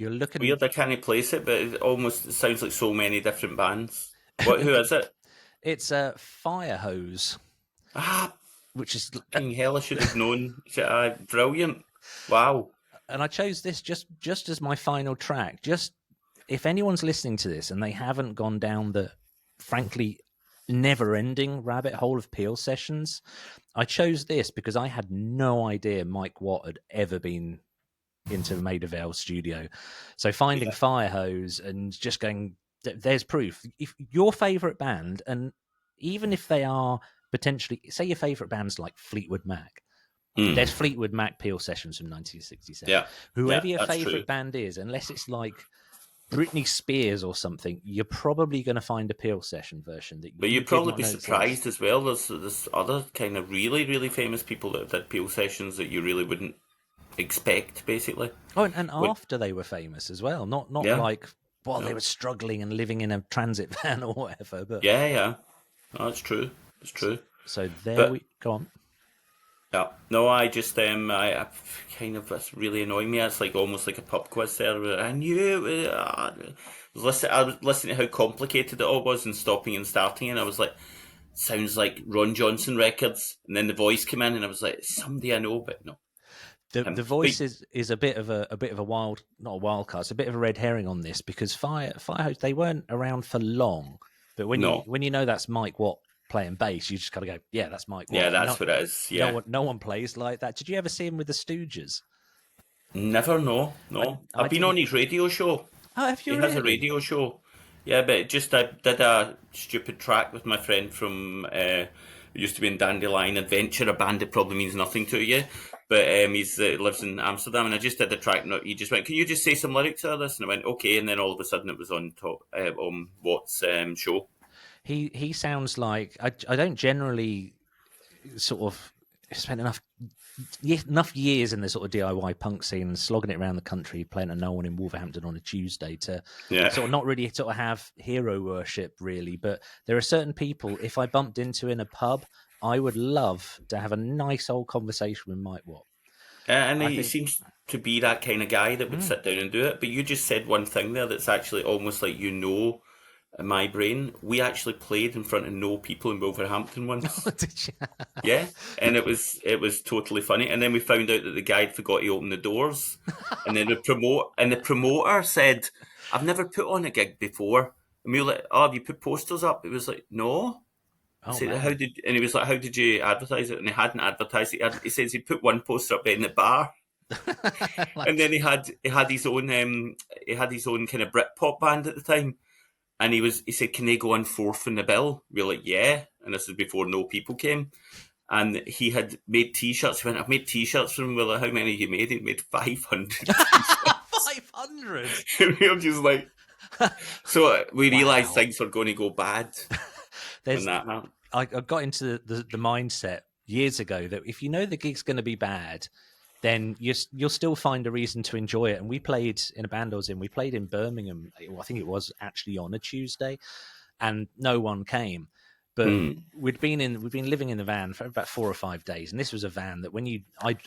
[SPEAKER 1] You're looking
[SPEAKER 2] weird. I can't place it, but it sounds like so many different bands. Who is it?
[SPEAKER 1] It's Firehose. Which is
[SPEAKER 2] hell. I should have known. Brilliant! Wow.
[SPEAKER 1] And I chose this just as my final track. Just if anyone's listening to this and they haven't gone down the, frankly, never-ending rabbit hole of Peel sessions, I chose this because I had no idea Mike Watt had ever been into Maida Vale studio. So finding Firehose and just going, there's proof. If your favourite band, and even if they are potentially, say your favourite band's like Fleetwood Mac, there's Fleetwood Mac Peel sessions from 1967.
[SPEAKER 2] Yeah.
[SPEAKER 1] Whoever your favourite band is, unless it's like Britney Spears or something, you're probably going to find a Peel session version.
[SPEAKER 2] But you'd probably be surprised as well. There's other kind of really, really famous people that did Peel sessions that you really wouldn't expect, basically.
[SPEAKER 1] Oh, and after they were famous as well, not like while they were struggling and living in a transit van or whatever. But
[SPEAKER 2] no, that's true. It's true.
[SPEAKER 1] So we go on.
[SPEAKER 2] Yeah, no, I just I kind of, that's really annoying me. It's like almost like a pub quiz there. I knew it. I was listening to how complicated it all was, and stopping and starting, and I was like, sounds like Ron Johnson records. And then the voice came in, and I was like, somebody I know, but no.
[SPEAKER 1] The voice is a bit of a wild, not a wild card. It's a bit of a red herring on this because FIREHOSE, they weren't around for long, but when you know that's Mike Watt playing bass, you just gotta go, yeah, that's Mike Watt.
[SPEAKER 2] Yeah, that's what it is. Yeah,
[SPEAKER 1] no one plays like that. Did you ever see him with the Stooges?
[SPEAKER 2] never. No. I've been on his radio show.
[SPEAKER 1] Oh, have you?
[SPEAKER 2] He has a radio show. Yeah, but just I did a stupid track with my friend from who used to be in Dandelion Adventure, a band that probably means nothing to you, but he lives in Amsterdam, and I just did the track. And he just went, "Can you just say some lyrics to this?" And I went, "Okay." And then all of a sudden, it was on Watt's show.
[SPEAKER 1] He sounds like I don't generally sort of spend enough years in the sort of DIY punk scene, slogging it around the country, playing at no one in Wolverhampton on a Tuesday to sort of not really sort of have hero worship really. But there are certain people, if I bumped into in a pub, I would love to have a nice old conversation with Mike Watt.
[SPEAKER 2] And he seems to be that kind of guy that would sit down and do it. But you just said one thing there that's actually almost like in my brain. We actually played in front of no people in Wolverhampton once.
[SPEAKER 1] Did you?
[SPEAKER 2] Yeah, and it was totally funny. And then we found out that the guy had forgot to open the doors, and then the promoter said, "I've never put on a gig before." And we were like, "Oh, have you put posters up?" It was like, "No."
[SPEAKER 1] Oh,
[SPEAKER 2] said,
[SPEAKER 1] man.
[SPEAKER 2] And he was like, "How did you advertise it?" And he hadn't advertised it. He says he put one poster up in the bar. And then he had his own kind of Britpop band at the time. And he said, "Can they go on fourth in the bill?" We were like, "Yeah." And this is before no people came. And he had made T-shirts. He went, "I've made T-shirts for him." We were like, "How many have you made?" He made 500.
[SPEAKER 1] 500?
[SPEAKER 2] And we were just like... So we realised things were going to go bad when that happened.
[SPEAKER 1] I got into the mindset years ago that if you know the gig's going to be bad, then you'll still find a reason to enjoy it. And we played in a band I was in. We played in Birmingham. I think it was actually on a Tuesday, and no one came. But we'd been living in the van for about 4 or 5 days, and this was a van that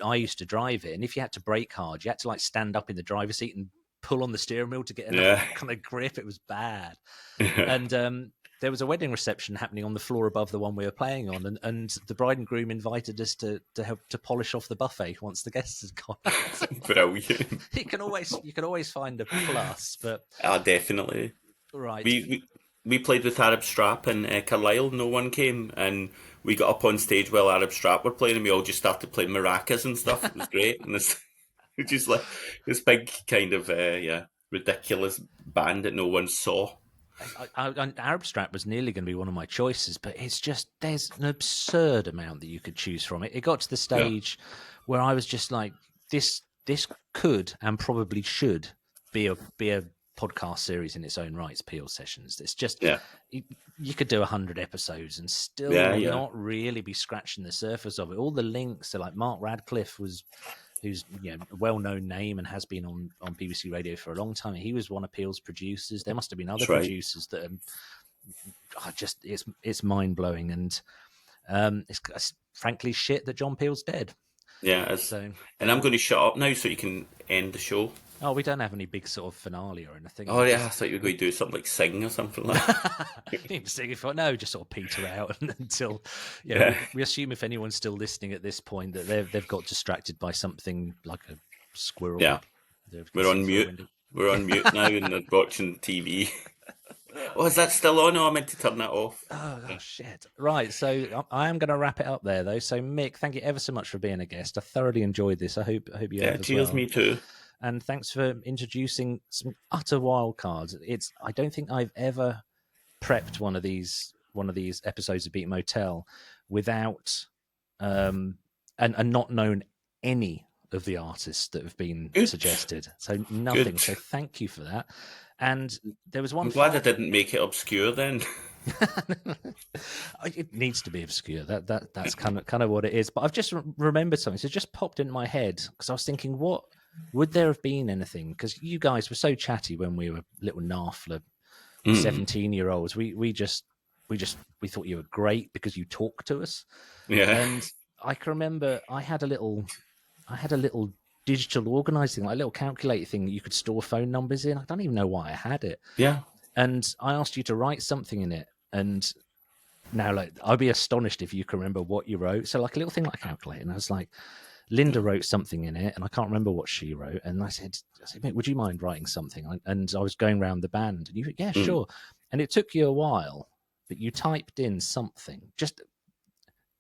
[SPEAKER 1] I used to drive it, and if you had to brake hard, you had to like stand up in the driver's seat and pull on the steering wheel to get enough kind of grip. It was bad, and there was a wedding reception happening on the floor above the one we were playing on, and the bride and groom invited us to help to polish off the buffet once the guests had gone out.
[SPEAKER 2] Brilliant.
[SPEAKER 1] You can always find a plus, but
[SPEAKER 2] definitely.
[SPEAKER 1] Right.
[SPEAKER 2] We played with Arab Strap in Carlisle. No one came, and we got up on stage while Arab Strap were playing, and we all just started playing maracas and stuff. It was great, and it's just like this big kind of ridiculous band that no one saw.
[SPEAKER 1] Arab Strap was nearly going to be one of my choices, but there's an absurd amount that you could choose from. It got to the stage where I was just like, this could and probably should be a podcast series in its own rights. Peel Sessions. It's just you could do 100 episodes and still not really be scratching the surface of it. All the links, so like Mark Radcliffe who's a well-known name and has been on BBC Radio for a long time. He was one of Peel's producers. There must have been other producers that are just it's mind-blowing, and it's frankly shit that John Peel's dead.
[SPEAKER 2] Yeah, and I'm going to shut up now so you can end the show.
[SPEAKER 1] Oh, we don't have any big sort of finale or anything.
[SPEAKER 2] Oh, yeah, I thought you were going to do something like sing or something like that.
[SPEAKER 1] No, just sort of peter out until... We assume if anyone's still listening at this point that they've got distracted by something like a squirrel.
[SPEAKER 2] Yeah, we're on mute. We're on mute now and they're watching TV. Oh, is that still on? Oh, I meant to turn that off.
[SPEAKER 1] Oh, shit. Right, so I am going to wrap it up there, though. So, Mick, thank you ever so much for being a guest. I thoroughly enjoyed this. I hope you have as
[SPEAKER 2] cheers,
[SPEAKER 1] well.
[SPEAKER 2] Me too.
[SPEAKER 1] And thanks for introducing some utter wild cards. I don't think I've ever prepped one of these episodes of Beat Motel without and not known any of the artists that have been suggested. So nothing. Good. So thank you for that. And there was one.
[SPEAKER 2] I'm glad I didn't make it obscure then.
[SPEAKER 1] It needs to be obscure. That's kind of what it is. But I've just remembered something. So it just popped in my head because I was thinking, what would there have been anything? Because you guys were so chatty when we were little naffler 17-year-olds. We thought you were great because you talked to us.
[SPEAKER 2] Yeah.
[SPEAKER 1] And I can remember I had a little digital organized thing, like a little calculator thing that you could store phone numbers in. I don't even know why I had it.
[SPEAKER 2] Yeah.
[SPEAKER 1] And I asked you to write something in it. And now, like, I'd be astonished if you can remember what you wrote. So, like, a little thing like a calculator. And I was like, Linda wrote something in it, and I can't remember what she wrote. And I said, Mick, would you mind writing something? And I was going around the band, and you said, yeah, sure. And it took you a while, but you typed in something. Just,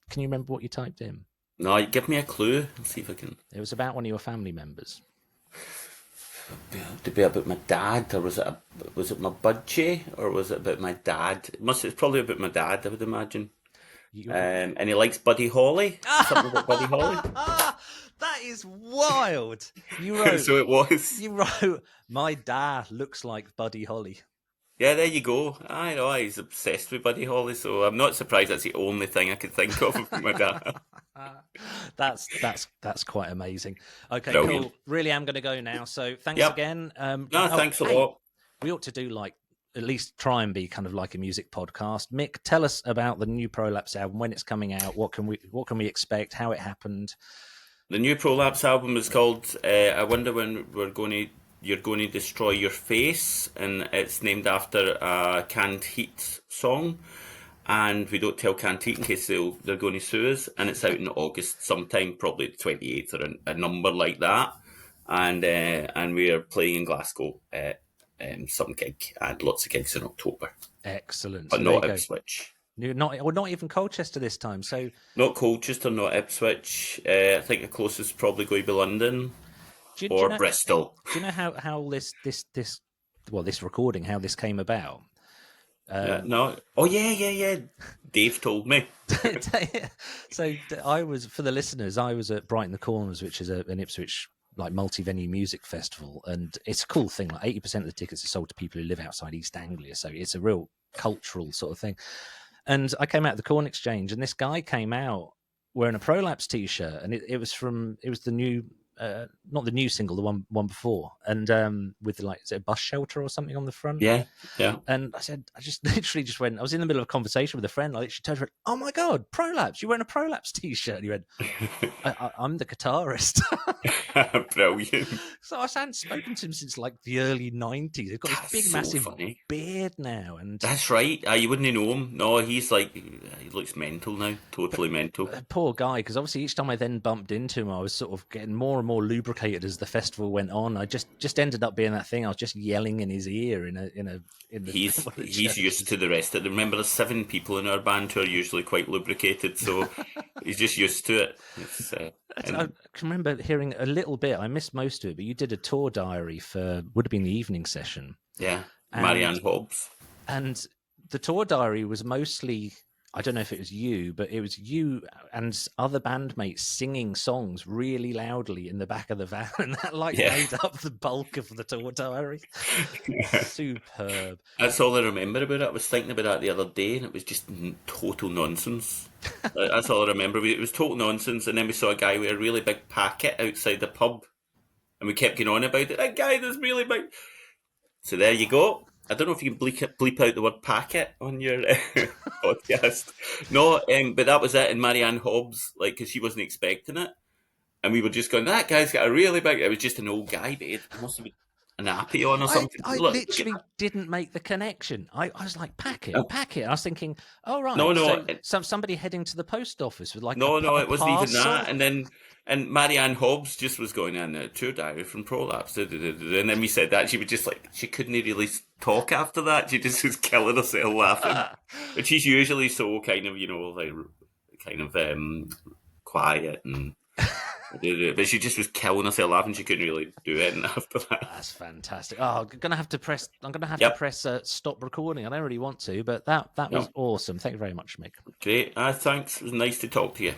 [SPEAKER 1] can you remember what you typed in?
[SPEAKER 2] No, give me a clue. Let's see if I can.
[SPEAKER 1] It was about one of your family members.
[SPEAKER 2] To be about my dad, or was it my budgie, or was it about my dad? It's probably about my dad, I would imagine. And he likes Buddy Holly. Something about Buddy Holly.
[SPEAKER 1] That is wild. You wrote.
[SPEAKER 2] So it was.
[SPEAKER 1] You wrote, my dad looks like Buddy Holly.
[SPEAKER 2] Yeah, there you go. I know he's obsessed with Buddy Holly, so I'm not surprised that's the only thing I could think of my dad.
[SPEAKER 1] That's quite amazing. Okay,
[SPEAKER 2] Brilliant.
[SPEAKER 1] cool. Really am going to go now. So thanks
[SPEAKER 2] Yep.
[SPEAKER 1] again.
[SPEAKER 2] Thanks a lot.
[SPEAKER 1] We ought to do at least try and be kind of like a music podcast. Mick, tell us about the new Prolapse album, when it's coming out, what can we expect, how it happened.
[SPEAKER 2] The new Prolapse album is called I Wonder When You're Going to Destroy Your Face, and it's named after a Canned Heat song. And we don't tell Canned Heat in case they're going to sue us. And it's out in August sometime, probably the 28th or a number like that. And we are playing in Glasgow some gig, and lots of gigs in October.
[SPEAKER 1] Excellent.
[SPEAKER 2] But
[SPEAKER 1] So
[SPEAKER 2] not
[SPEAKER 1] there you
[SPEAKER 2] Ipswich.
[SPEAKER 1] go. Not even Colchester this time. So
[SPEAKER 2] Not Colchester, not Ipswich. I think the closest is probably going to be London
[SPEAKER 1] do
[SPEAKER 2] or
[SPEAKER 1] you know,
[SPEAKER 2] Bristol.
[SPEAKER 1] Do you know how this recording, how this came about?
[SPEAKER 2] No. Oh, yeah. Dave told me.
[SPEAKER 1] So I was, for the listeners, I was at Brighton the Corners, which is an Ipswich like multi-venue music festival, and it's a cool thing. Like 80% of the tickets are sold to people who live outside East Anglia, so it's a real cultural sort of thing. And I came out of the Corn Exchange, and this guy came out wearing a Prolapse t-shirt, and it was the new. Not the new single, the one before, and with is it a bus shelter or something on the front?
[SPEAKER 2] Yeah.
[SPEAKER 1] And I just literally went. I was in the middle of a conversation with a friend. I literally turned around, "Oh my god, Prolapse! You're wearing a Prolapse t-shirt." And he went, "I'm the guitarist."
[SPEAKER 2] Brilliant.
[SPEAKER 1] So I hadn't spoken to him since like the early '90s. He's got this
[SPEAKER 2] That's
[SPEAKER 1] big,
[SPEAKER 2] so
[SPEAKER 1] massive
[SPEAKER 2] funny.
[SPEAKER 1] beard now, and
[SPEAKER 2] That's right. You wouldn't know him. No, he looks mental now. Totally mental.
[SPEAKER 1] poor guy. Because obviously, each time I then bumped into him, I was sort of getting more and more lubricated as the festival went on. I just ended up being that thing. I was just yelling in his ear in the
[SPEAKER 2] He's used to the rest of it. Remember, there's 7 people in our band who are usually quite lubricated, so he's just used to it.
[SPEAKER 1] I can remember hearing a little bit. I missed most of it, but you did a tour diary for would have been the evening session.
[SPEAKER 2] Yeah, Marianne Hobbs.
[SPEAKER 1] And the tour diary was mostly, I don't know if it was you, but it was you and other bandmates singing songs really loudly in the back of the van, and that made up the bulk of the tour diary. Superb.
[SPEAKER 2] That's all I remember about it. I was thinking about that the other day, and it was just total nonsense. That's all I remember. It was total nonsense, and then we saw a guy with a really big packet outside the pub, and we kept going on about it. That guy, that's really big. So there you go. I don't know if you can bleep out the word packet on your podcast. No, but that was it. And Marianne Hobbs, because she wasn't expecting it. And we were just going, that guy's got a really big... It was just an old guy, but it must have been an appy on or something.
[SPEAKER 1] I literally didn't make the connection. I was like, packet. I was thinking, oh, right.
[SPEAKER 2] No.
[SPEAKER 1] So somebody heading to the post office with
[SPEAKER 2] No, it wasn't even
[SPEAKER 1] parcel.
[SPEAKER 2] that. And Marianne Hobbs just was going on a tour diary from Prolapse. And then we said that. She was just she couldn't really talk after that. She just was killing herself laughing. But she's usually so kind of, quiet and... But she just was killing herself laughing. She couldn't really do anything after that.
[SPEAKER 1] That's fantastic. Oh, I'm gonna have to press stop recording. I don't really want to, but that was awesome. Thank you very much, Mick.
[SPEAKER 2] Great. Thanks. It was nice to talk to you.